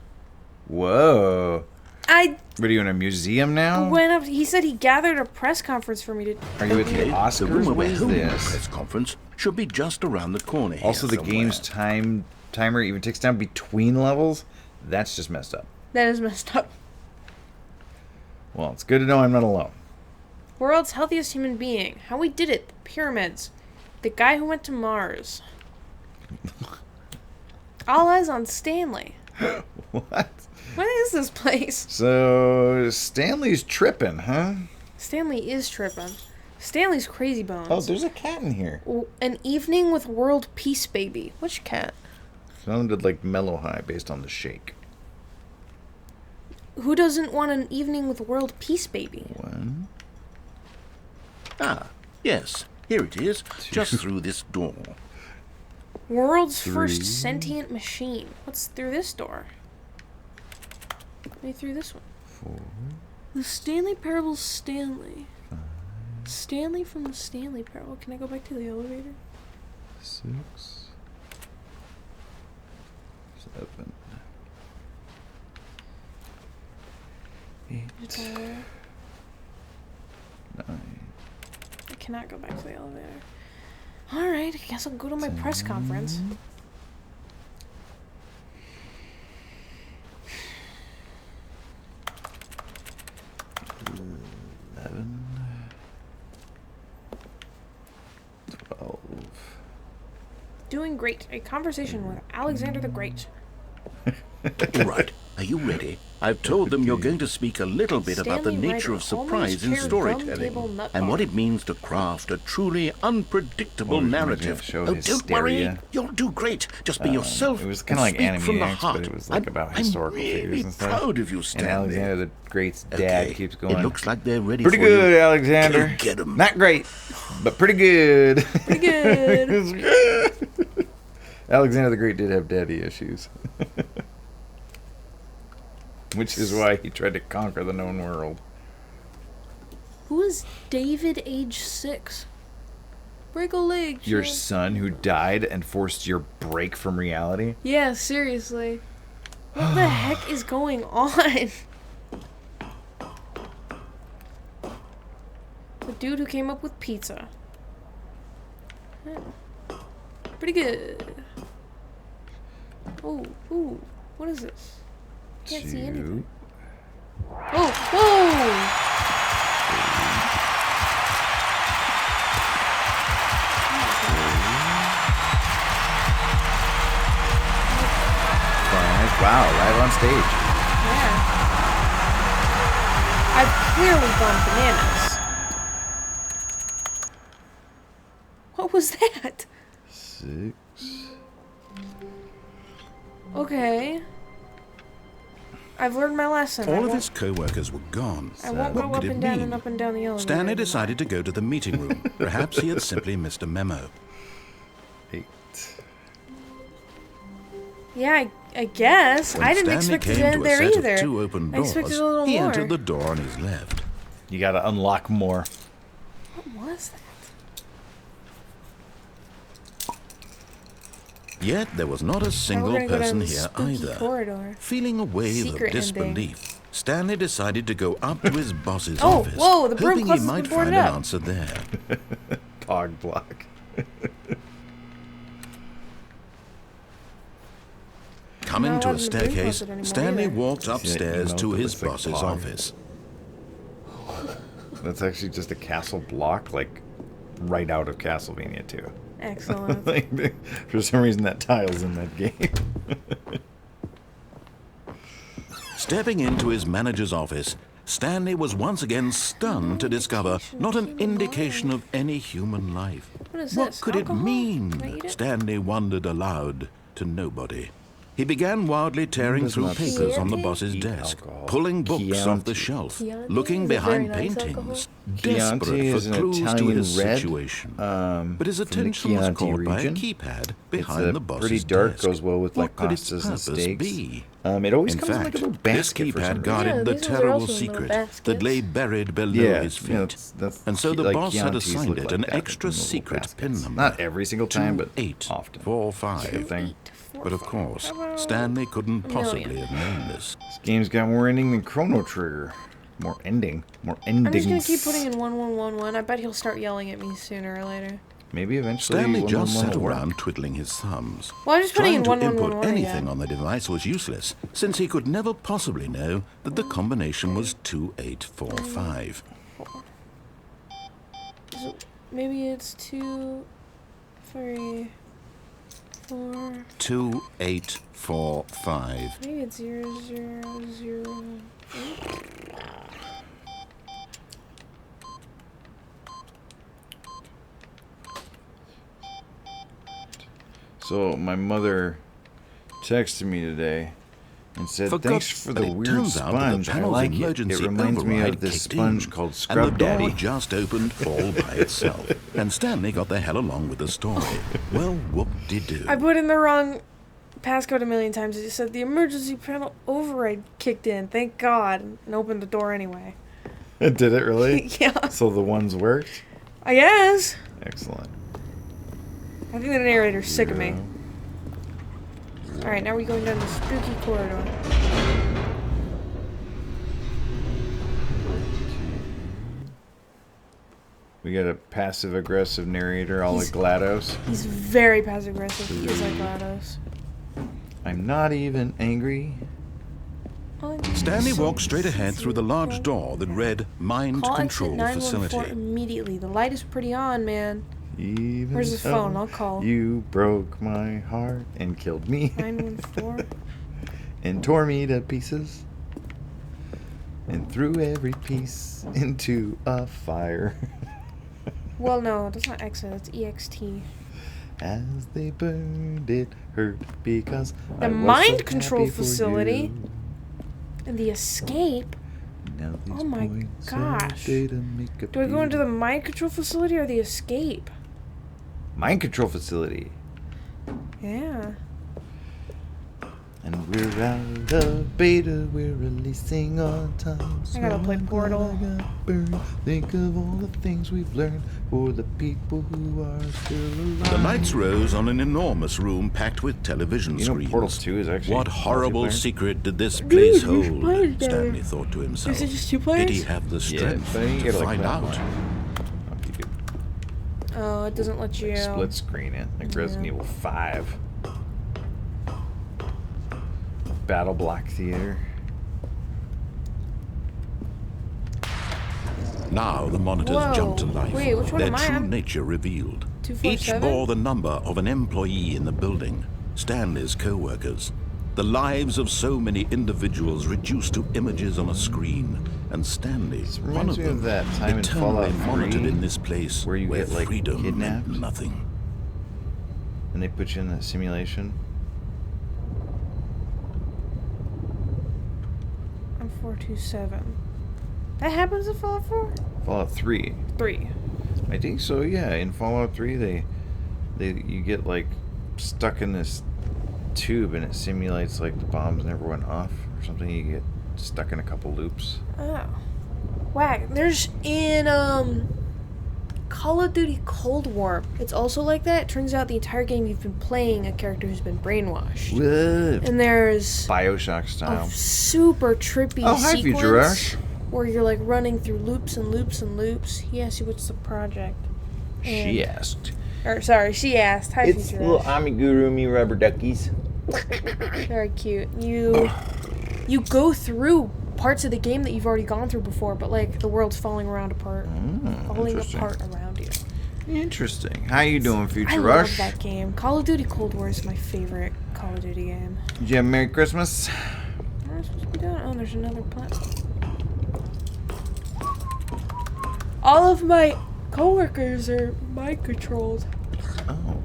Whoa. I What are you in a museum now? went up. He said he gathered a press conference for me to. Are you at the Okay, the room Oscars? where What we're is holding the this? press conference should be just around the corner here Also, the somewhere. game's timer even ticks down between levels. That's just messed up. That is messed up. Well, it's good to know I'm not alone. World's healthiest human being. How we did it. The pyramids. The guy who went to Mars. All eyes on Stanley. What? What? is this place? So, Stanley's tripping, huh? Stanley is tripping. Stanley's crazy bones. Oh, there's a cat in here. An evening with world peace baby. Which cat? Sounded like Mellow High based on the shake. Who doesn't want an evening with world peace baby? One. Ah, yes. Here it is, just through this door. World's first sentient machine. What's through this door? Maybe through this one. 4. The Stanley Parable's Stanley. Stanley from the Stanley Parable. Can I go back to the elevator? 6. 7. 8. 9. I cannot go back to the elevator. Alright, I guess I'll go to my press conference. 11. 12. Doing great. A conversation with Alexander the Great. All right, are you ready? I've told them you're going to speak a little bit about the Stanley nature Ryder, of surprise in almost chair, storytelling drum table, nut and what bar. it means to craft a truly unpredictable Oh, you're gonna narrative. show Oh, don't worry, hysteria. you'll do great. Just be yourself. It was and kind of like speak from the Animaniacs, heart. but it was like about I'm historical really figures and stuff. proud of you, And Stanley. Alexander the Great's dad Okay, keeps going. It looks like they're ready Pretty for good, you. Alexander. Go get 'em. Not great, but pretty good. Pretty good. It's good. Alexander the Great did have daddy issues. Which is why he tried to conquer the known world. Who is David, age 6? Break a leg, Your Jim. son who died and forced your break from reality? Yeah, seriously. What the heck is going on? The dude who came up with pizza. Hmm. Pretty good. Oh, ooh. What is this? Can't see anything. Oh, whoa! Wow, live on stage. Yeah. I've clearly gone bananas. What was that? 6. Okay. I've learned my lesson. All of his co-workers were gone. I won't What go up could it and down mean? and up and down the elevator. Stanley decided to go to the meeting room. Perhaps he had simply missed a memo. 8. Yeah, I guess. When I didn't Stanley expect it to came end to a there set either. of 2 open I expected doors, a little he more. entered the door on his left. You gotta unlock more. What was that? Yet there was not a Now single we're gonna go person down the here spooky either. corridor. Feeling a wave Secret of disbelief, Stanley decided to go up to his boss's Oh, office, whoa, the broom hoping he closet's might been boarded find an up. answer there. Pog block. Coming Not to a allowed in the broom staircase, closet anymore Stanley either. walked See that upstairs emote to that his looks like boss's Pog? office. That's actually just a castle block, like right out of Castlevania 2. Excellent. Like, for some reason, that tile's in that game. Stepping into his manager's office, Stanley was once again stunned to discover not an indication of any human life. What is What this? could it Alcohol? Can I mean? eat it? Stanley wondered aloud to nobody. He began wildly tearing does through not papers on the Chianti? boss's Eat desk, alcohol. pulling books off the Chianti. shelf, Chianti? looking Is it behind very nice paintings, alcohol? desperate Chianti is for an clues to Italian his red, situation. But his from the attention was Chianti caught by a region. keypad It's behind the boss's pretty dark, desk. goes well with like What could its pastas and purpose steaks. be? It always In comes in like fact, a little this basket for some keypad reason. guarded Yeah, the these ones are terrible also in little secret baskets. that lay buried below Yeah, his feet. you know, that's And so the like boss had Chiantis assigned look it like an that, extra in little secret baskets. pin number. Not every single time, but 8, often. 4, 5. Same thing. But of course, Stanley couldn't possibly have known this. This game's got more ending than Chrono Trigger. More ending. More endings. I'm just gonna keep putting in 1111. I bet he'll start yelling at me sooner or later. Maybe eventually. Stanley one just will sat work. around twiddling his thumbs. Well, I'm just putting Trying in to input 1111 anything again. on the device was useless, since he could never possibly know that the combination was 2845. So maybe it's 2, 3, 4. 2845. Maybe it's 0, 0, 0, So my mother texted me today and said, "Thanks for the weird sponge. I like it. It reminds me of this sponge called Scrub and the door Daddy." just opened all by itself. And Stanley got the hell along with the story. Well, whoop-de-doo. I put in the wrong passcode a million times. It just said the emergency panel override kicked in. Thank God. And opened the door anyway. Did it really? Yeah. So the ones worked? I guess. Excellent. I think the narrator's sick of me. Alright, now we're going down the spooky corridor. We got a passive-aggressive narrator, all like GLaDOS. He's very passive-aggressive. He is like GLaDOS. I'm not even angry. Stanley walked straight ahead through the large door that read Mind Call Control exit 914 Facility. immediately. The light is pretty on, man. Even Where's his phone? I'll call. You broke my heart and killed me 914. and tore me to pieces and threw every piece into a fire. Well, no, that's not exit. That's EXT. As they burned, it hurt because The I was mind so control happy for facility? you. And the escape? Now these Oh my points gosh. are data make a Do I go into deal. the mind control facility or the escape? mind control facility? Yeah. And we're out of beta, we're releasing on time. I gotta play I'm Portal. glad I got burned. Think of all the things we've learned for the people who are still alive. The lights rose on an enormous room packed with television You know, screens. Portal 2 is actually What horrible multiplayer? secret did this place you should play hold? it, Daddy. Stanley thought to himself. Is it just 2 Did players? he have the Yeah, strength but you to gotta, like, find play out? online. You could Oh, it doesn't let you. split screen it, like Resident Evil 5. Battle Block Theater. Now the monitors Whoa. jumped to life. Wait, which one Their am I true on? nature revealed. 247? Each bore the number of an employee in the building, Stanley's co-workers. The lives of so many individuals reduced to images on a screen, and Stanley, one reminds of me of them, that time in eternally Fallout monitored 3 in this place where you get, like, freedom kidnapped. meant nothing. And they put you in the simulation. I'm 427. That happens in Fallout 4? Fallout 3. 3. I think so, yeah. In Fallout 3, you get, like, stuck in this tube and it simulates, like, the bombs never went off or something. You get stuck in a couple loops. Oh. Whack. There's in, Call of Duty Cold War. It's also like that. It turns out the entire game you've been playing a character who's been brainwashed. What? And there's Bioshock a style. super trippy Oh, hi, sequence Future Rush. where you're like running through loops and loops and loops. He asked you what's the project. She And- asked. Or sorry, she asked. Hi, It's Future little Rush. amigurumi rubber duckies. Very cute. You go through parts of the game that you've already gone through before, but like the world's falling apart, falling interesting. apart around you. Interesting. How you doing, Future I Rush? love that game. Call of Duty Cold War is my favorite Call of Duty game. Did you have a Merry Christmas? What am I supposed to be doing? Oh, there's another platform. All of my coworkers are mind controlled. Oh.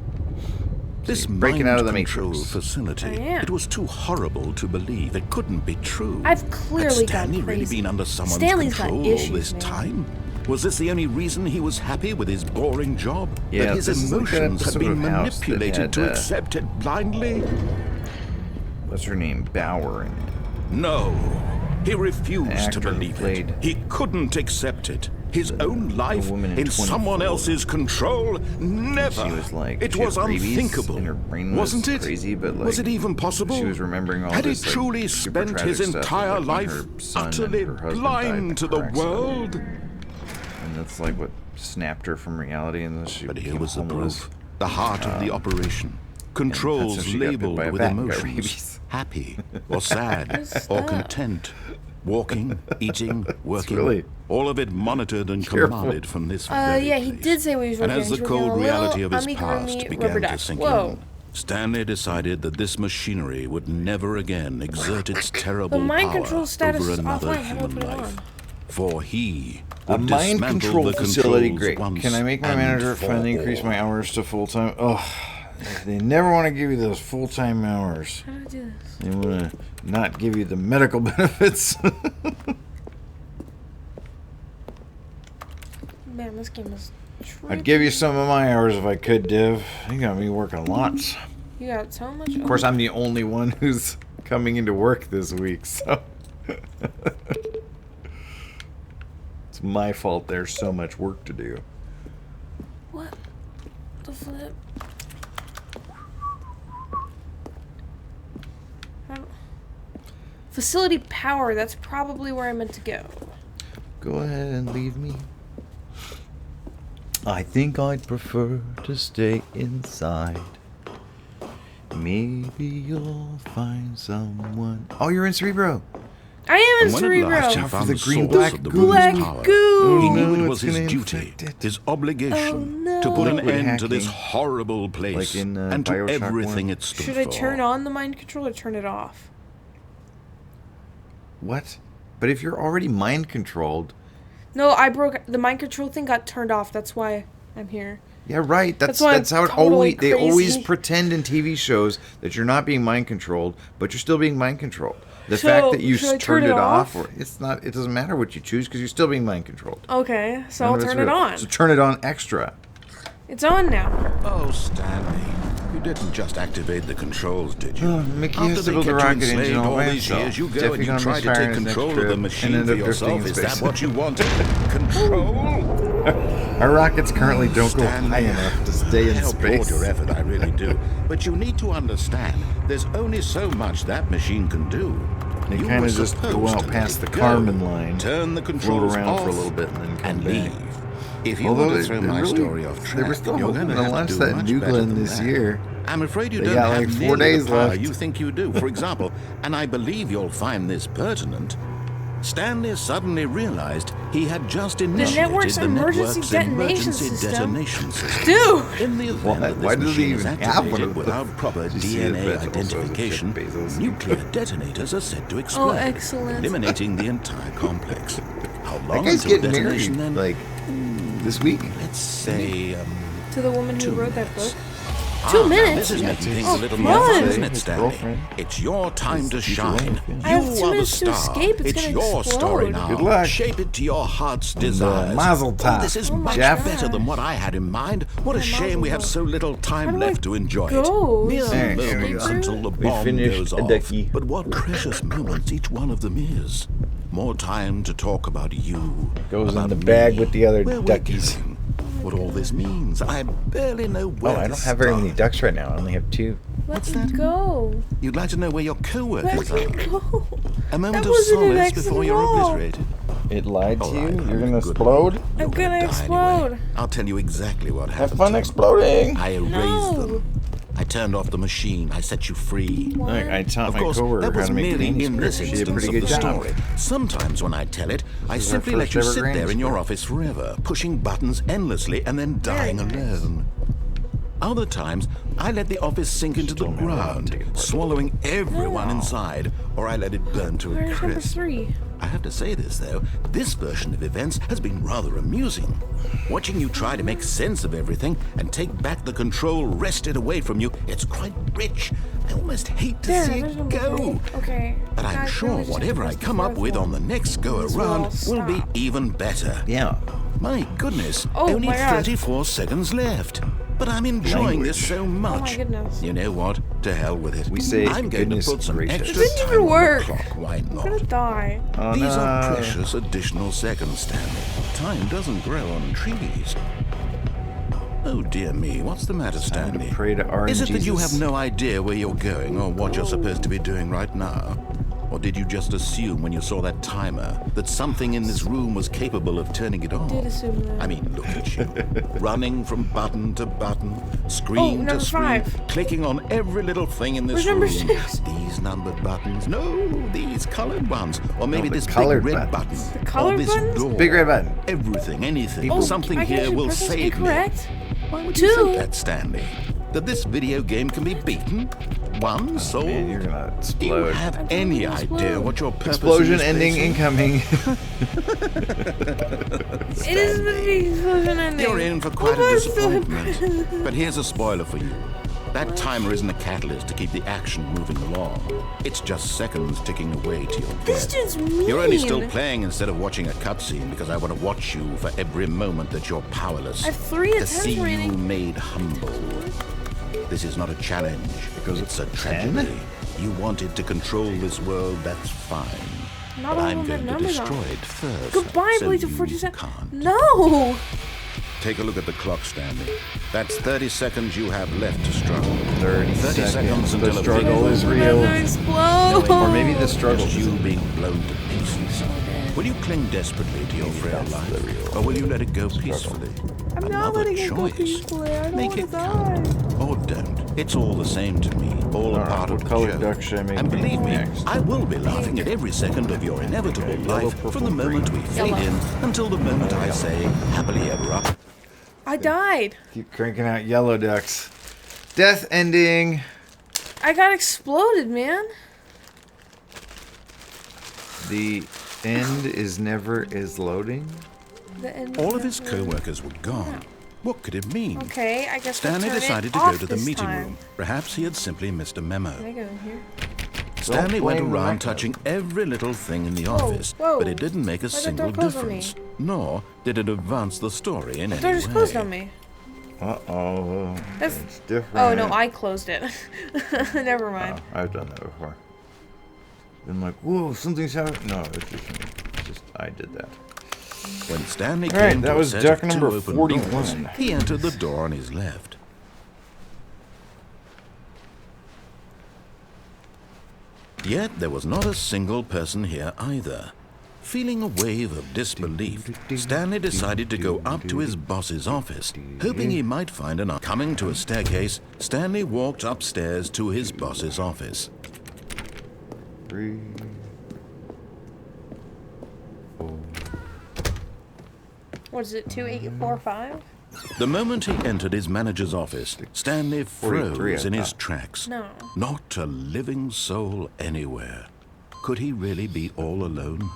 This breaking mind out of the control Matrix. facility, I am. it was too horrible to believe. It couldn't be true. I've Had clearly Stanley gone really crazy. been under someone's Stanley's got control issues, all this man. time? Was this the only reason he was happy with his boring job? Yeah, that his this is like that emotions had episode been of House that manipulated had, to accept it blindly? What's her name? Bauer in it. No. He refused to Actor who believe played it. He couldn't accept it. His own life woman in in someone 24. else's control? Never. She was like, it she was had rabies unthinkable. and her brain was Wasn't it? crazy, but, like, was it even possible? she was remembering all Had this, he like, truly super spent tragic his stuff of, entire like, when life her son and utterly her husband died in a blind to the car accident. world? And that's like what snapped her from reality, and then she But here became was the homeless. proof. The heart of the operation. Controls that's how she got bit labeled by a with bat and got emotions. rabies. Happy or sad What's or that? content. Walking, eating, working. really all of it monitored and careful. commanded from this very Yeah, he place. did say he was And working. as the He's working cold on a reality of little his past amigurumi began rubber to duck. sink Whoa. in, Stanley decided that this machinery would never again exert its terrible The mind power control status over is another offline. How do I human put it life. on? For he A would mind dismantle control the facility, controls great. once Can I make my and manager for finally increase all. my hours to full time? Oh, They never want to give you those full-time hours. How do I do this? They want to not give you the medical benefits. Man, this game is I'd give you some of my hours if I could, Div. You got me working lots. You got so much. Of course, I'm the only one who's coming into work this week, so... It's my fault there's so much work to do. What the flip? Facility power, that's probably where I meant to go. Go ahead and leave me. I think I'd prefer to stay inside. Maybe you'll find someone. Oh, you're in Cerebro. I am in And when at last he Cerebro. found the the green source black of the goo. Black room's power, goo. he knew Oh, it no, was it's his gonna duty, infect it. his obligation, Oh, no. to put an Liquid end to this hacking. horrible place Like in, and to Bioshock everything 1. it stood Should I for. turn on the mind control or turn it off? What? But if you're already mind controlled. No, I broke the mind control thing. Got turned off. That's why I'm here. Yeah, right. That's why I'm how it totally always. They always crazy. pretend in TV shows that you're not being mind controlled, but you're still being mind controlled. The So, fact that you should I turned turn it it off, off? or it's not. It doesn't matter what you choose because you're still being mind controlled. Okay, so None I'll of it's turn it real. on. So turn it on extra. It's on now. Oh, Stanley, you didn't just activate the controls, did you? Mickey After has to they build a kept you rocket engine enslaved all all by these himself. years, you go Jeffy and you gonna try to misfire take in his next control of trip the and machine end for up drifting yourself. in Is that space. what you wanted? Control? Our rockets currently don't go Stanley, high enough to stay in I applaud space. your effort, I really do. But you need to understand, there's only so much that machine can do. They You kind were of just go supposed out to past the let it go. Kármán line, Turn the float controls around off for a little bit, and then come and back. leave. If you Although want to they- throw they my really- story off they track, were still you're hoping going to to launch have to that do much Nuke better Land than this that. year. I'm afraid you They don't got have like 4 nearly days the power left. you think you do. For example, and I believe you'll find this pertinent, Stanley suddenly realized he had just initiated network's emergency detonation emergency system. detonation system. Dude! In the event Why- that why this does he machine is even have one activated of without those? proper Did you see the DNA bets also with identification, Jeff Bezos? nuclear detonators are said to explode, excellent. eliminating the entire complex. How That long guy's until getting married, detonation then? like, this week. Let's say To the woman who 2 wrote that minutes. book. Ah, 2 now minutes? This is making things Oh, a little fun. more fun, isn't His it, Stanley? girlfriend. It's your time to future shine. wife, yeah. I have You 2 are the minutes to star. escape. It's gonna your story explode. now. Good luck. Shape it to your heart's desires. Mazel tov. Oh, this is Oh my much Jeff. better than what I had in mind. What a Yeah, shame we mazel have tov. so little time How do left I to enjoy go? it. Mere There we moments go. until the We bomb finished goes a off. ducky. But what precious moments each one of them is. More time to talk about you. Goes in about the bag me, with the other where we're duckies. going, what all this means. I barely know where Oh, I to don't have very many start. ducks right now. I only have 2. Let me go. You'd like to know where your Let co-workers me are. go. A moment That of wasn't an solace accident before at you're all. obliterated. It lied to All you? right, You're I'm gonna good. explode? You're I'm gonna die explode. Anyway. I'll tell you exactly what Have happened. fun to exploding! them. I erased No. them. I turned off the machine. I set you free. What? I taught Of my course, coworker that how was to make merely candy in this squares. She did a instance pretty of good the job. story. Sometimes when I tell it, I This is our simply let first you ever sit granny there in your square. office forever, pushing buttons endlessly and then dying Very nice. alone. Other times, I let the office sink into the told me I wanted to ground, take it apart. swallowing everyone inside, or I let it burn to a Where's number crisp. 3? I have to say this, though. This version of events has been rather amusing. Watching you try to make sense of everything and take back the control wrested away from you, it's quite rich. I almost hate to There, see there's it number go. 3. Okay. But I'm Guys, sure really just whatever I press the come up 4th with one. on the next go This will around all will be stop. even better. Yeah. My goodness, Oh only my God. 34 seconds left. But I'm enjoying this so much. goodness. You know what? To hell with it. We say I'm going to goodness put some gracious. extra It didn't time even on the work. clock. Why I'm not? gonna die. Oh, These are no. precious additional seconds, Stanley. Time doesn't grow on trees. Oh dear me, what's the matter, Time to Stanley? pray to RNG Is it that you Jesus. have no idea where you're going or what you're supposed to be doing right now? Or did you just assume when you saw that timer that something in this room was capable of turning it on? Did assume that. I mean, look at you. Running from button to button, screen number to screen, 5. clicking on every little thing in this Where's number room. 6? These numbered buttons. No, these colored ones. Or maybe the this big colored red buttons. button. The colored or this buttons? door. Big red button. Everything, anything, Oh, something I can here actually will press this save me. incorrect. Why would you 2. think that, Stanley? That this video game can be beaten? One soul? Man, you're gonna Do you explode. have I'm any gonna explode. idea what your purpose Explosion in this ending place is? incoming. It is the big explosion ending. You're in for quite a What was the- disappointment. But here's a spoiler for you. That timer isn't a catalyst to keep the action moving along. It's just seconds ticking away to your This death. dude's mean. You're only still playing instead of watching a cutscene because I want to watch you for every moment that you're powerless. I have 3 to attempts see you remaining. made humble. This is not a challenge. It's a tragedy. You wanted to control this world, that's fine. Not But all I'm of them going have to numbers on. destroy it first. Goodbye, so Bleach you of 47. can't. No! Take a look at the clock, Stanley. That's 30 seconds you have left to struggle. 30 seconds seconds. The until a struggle big is moment real. I'm gonna explode. Or maybe the struggle Just is you being blown to pieces. Will you cling desperately to your frail life, or will you let it go peacefully? I'm not Another letting it go choice. peacefully. I don't Make want to it die. count, or don't. It's all the same to me. All a Alright, part what of the color joke. duck should I make And believe me, next? I will be laughing at every second of your inevitable Okay, yellow, life purple, from the moment we fade Yellow. in until the moment I say happily ever up. I died. Keep cranking out yellow ducks. Death ending. I got exploded, man. The end is never is loading. The end All of is his not- co-workers were gone. What could it mean? Okay, I guess Stanley we'll turn decided it to go off to the this meeting time. room. Perhaps he had simply missed a memo. Can I go in here? Stanley went blame the around micro. touching every little thing in the Whoa, office, whoa. but it didn't make a Why'd that single door close on me? difference. Nor did it advance the story in The any door way. just closed on me. Uh-oh. That's- It's different. Oh no, I closed it. Never mind. Oh, I've done that before. Been like, whoa, something's happening. No, it's just me. It's just I did that. When Stanley All right, came that to was a set duck of two number open 41. doors, he entered the door on his left. Yet there was not a single person here either. Feeling a wave of disbelief, Stanley decided to go up to his boss's office, hoping he might find an... Coming to a staircase, Stanley walked upstairs to his boss's office. 3, 4. What is it? 2845? The moment he entered his manager's office, Stanley 43 froze in I his thought. tracks. No. Not a living soul anywhere. Could he really be all alone?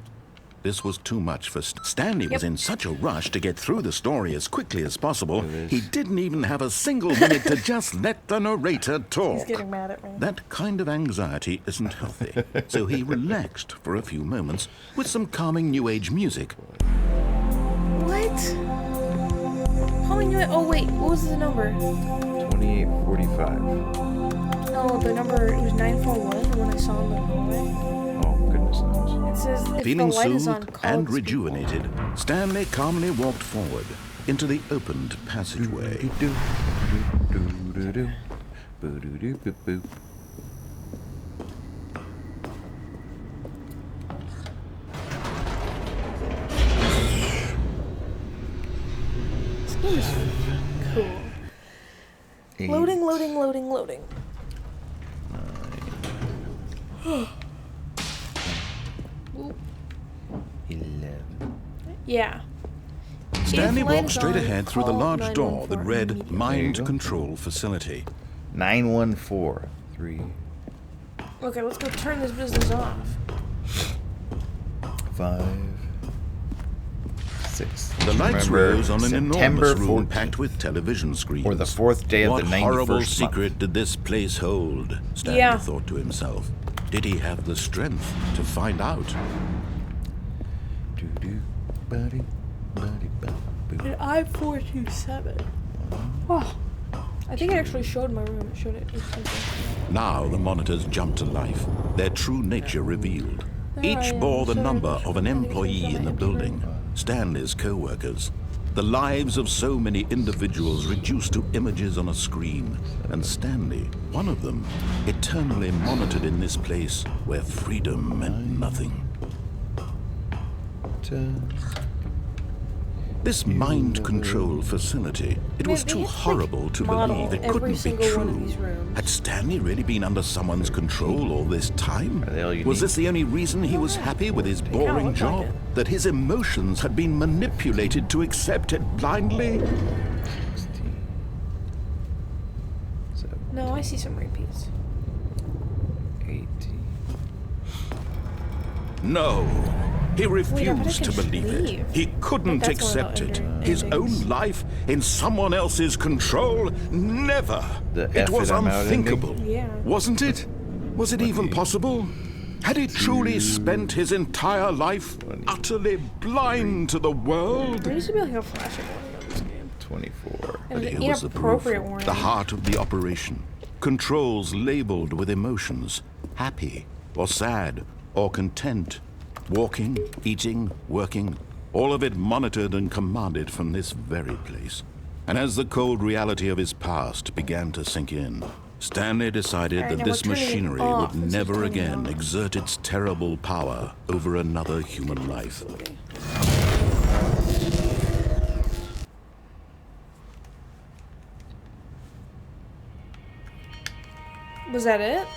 This was too much for Stanley was Yep. in such a rush to get through the story as quickly as possible, he didn't even have a single minute to just let the narrator talk. He's getting mad at me. That kind of anxiety isn't healthy, so he relaxed for a few moments with some calming New Age music. What? How many? Oh wait, what was the number? 2845. No, the number it was 941. The one I saw in the hallway. Oh, goodness knows. It says if Feeling the light is on, soothed call and its people. rejuvenated, Stanley calmly walked forward into the opened passageway. This game is cool. Loading, loading, loading, loading. Oop. 11. Yeah. Stanley If light walked is straight on, ahead through the call large door that 911 read immediately. Mind go. Control Facility. 914. 3, Okay, let's go turn this business off. 5, 6. The lights Remember, rose on an September enormous room 14th, packed with television screens. or the 4th day of What the 91st horrible month. secret did this place hold? Stanley Yeah. thought to himself. Did he have the strength to find out? Doo-doo, buddy, buddy, buddy, boo. An I-427. Oh. I think it actually showed my room. It showed it. Now the monitors jumped to life, their true nature revealed. Each bore the number of an employee in the building, Stanley's co-workers. The lives of so many individuals reduced to images on a screen, and Stanley, one of them, eternally monitored in this place where freedom meant nothing. This mind control facility, it was They too have to, horrible to model believe it every couldn't be single one of true. these rooms. Had Stanley really been under someone's control all this time? Are they all unique? Was this the only reason he was happy with his kinda boring look like job? it. That his emotions had been manipulated to accept it blindly? 16, 17, No, I see some repeats. 18. No. He refused can to believe it. leave. He couldn't That's one of accept the it. endings. His own life in someone else's control? Never. The It was F it, I'm out unthinkable. Yeah. Wasn't it? Was it even possible? Had he truly spent his entire life utterly blind to the world? There used to be like a flashing warning on this game. 24. And But an here was the proof, inappropriate warning. the heart of the operation. Controls labeled with emotions, happy or sad or content. Walking, eating, working, all of it monitored and commanded from this very place. And as the cold reality of his past began to sink in, Stanley decided Alright, that now this we're turning it machinery off. would This is never turning it again off. exert its terrible power over another human life. Was that it?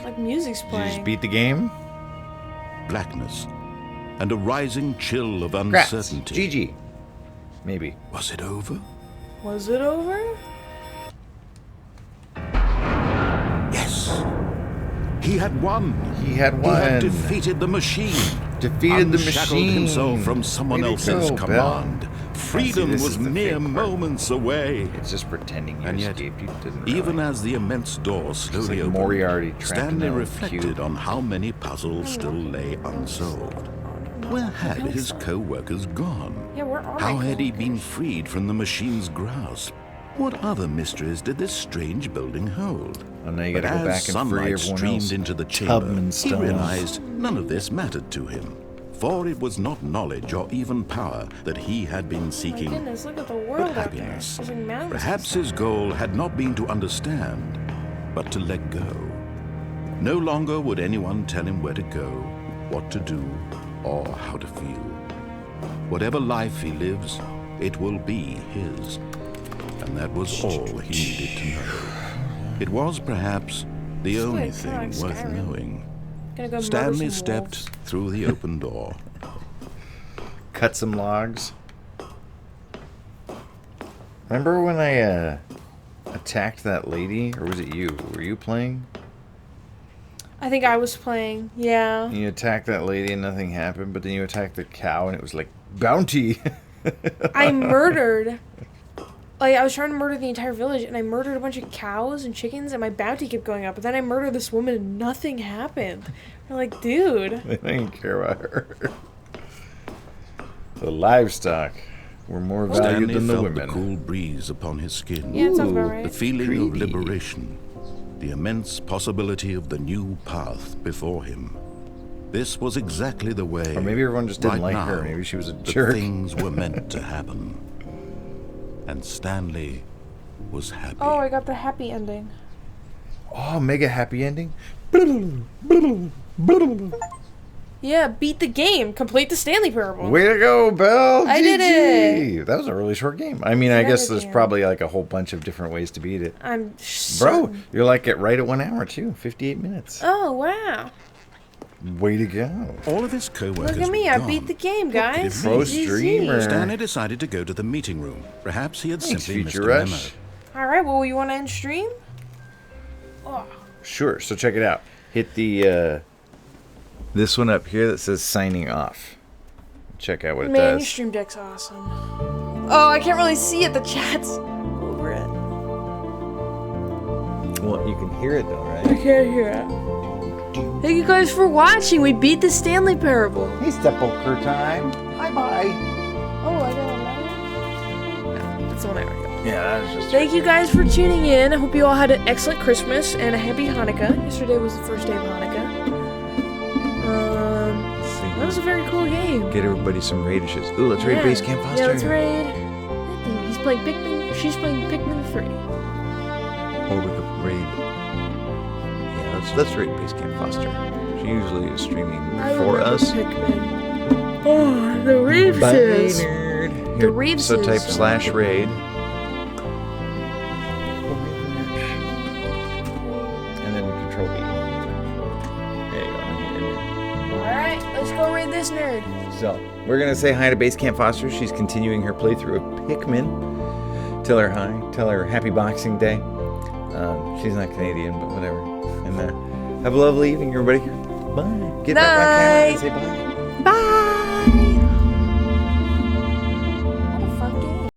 Like music's Did you playing. just beat the game? Blackness and a rising chill of Congrats. uncertainty. GG. Maybe. Was it over? Was it over? Yes. He had won. He had He won. had defeated the machine. Defeated the Unshackled machine. himself from someone Way to else's go, command. Bell. Freedom this was is the mere fake part. moments away. It's just pretending you And yet, escaped. You didn't even really. as the immense door slowly like opened, Moriarty trapped in Stanley a reflected cube. on how many puzzles still lay unsolved. Where had his co-workers gone? Yeah, where are How my had he coworkers? been freed from the machine's grasp? What other mysteries did this strange building hold? Oh, now you But gotta go as back and free sunlight everyone streamed else. into the chamber, Tubman he style. realized none of this mattered to him. For it was not knowledge or even power that he had been My seeking, goodness, look at the world but out there. happiness. There's like mountains. Perhaps his goal had not been to understand, but to let go. No longer would anyone tell him where to go, what to do, or how to feel. Whatever life he lives, it will be his. And that was all he needed to know. It was perhaps the This is only like thing kinda like worth Skyrim. knowing. Gonna go murder Stanley some stepped wolves. through the open door. Cut some logs. Remember when I attacked that lady? Or was it you? Were you playing? I think I was playing. Yeah. You attacked that lady and nothing happened, but then you attacked the cow and it was like, bounty! I murdered. Like, I was trying to murder the entire village, and I murdered a bunch of cows and chickens, and my bounty kept going up. But then I murdered this woman, and nothing happened. I'm like, dude. I didn't care about her. The livestock were more valued Stanley than the felt women. the cool breeze upon his skin. Yeah, it sounds about Ooh, right. The feeling Creepy. of liberation, the immense possibility of the new path before him. This was exactly the way. Or maybe everyone just didn't right like her. now, Maybe she was a that jerk. Things were meant to happen. And Stanley was happy. Oh, I got the happy ending. Oh, mega happy ending? Yeah, beat the game. Complete the Stanley Parable. Way to go, Belle! I did GG. That was a really short game. I mean, I Yeah, guess the there's game. probably like a whole bunch of different ways to beat it. I'm Bro, certain. you're like it right at 1 hour, too. 58 minutes. Oh, wow. Way to go. All of his co-workers Look at me. were I gone. beat the game, What could guys. it Pro be? streamer. Stanley decided to go to the meeting room. Perhaps he had Thanks, simply missed Future a Rush. memo. All right, well, you want to end stream? Oh, Sure, so check it out. Hit the, this one up here that says signing off. Check out what it man, your does. stream deck's awesome. Oh, I can't really see it. The chat's over it. Well, you can hear it though, I right? can't hear it. Thank you guys for watching. We beat the Stanley Parable. Hey, Sepulchre time. Bye-bye. Oh, I got a letter? No, that's the one I already got. Yeah, that's just... Thank you guys for tuning in. I hope you all had an excellent Christmas and a happy Hanukkah. Yesterday was the first day of Hanukkah. That was a very cool game. Get everybody some raid issues. Ooh, let's raid Base Camp Foster. Yeah, let's raid. I think he's playing Pikmin. She's playing Pikmin 3. Or we could raid... Yeah, let's raid Base Camp Foster. She usually is streaming I for remember us. Pikmin. Oh, the Reeveses. Bye, nerd. Here, Reeveses. so type /raid. And then control B. There you go. Alright, let's go raid this nerd. So, we're going to say hi to Base Camp Foster. She's continuing her playthrough of Pikmin. Tell her hi. Tell her happy Boxing Day. She's not Canadian, but whatever. And have a lovely evening, everybody. Bye. Get back on camera and say bye. Bye.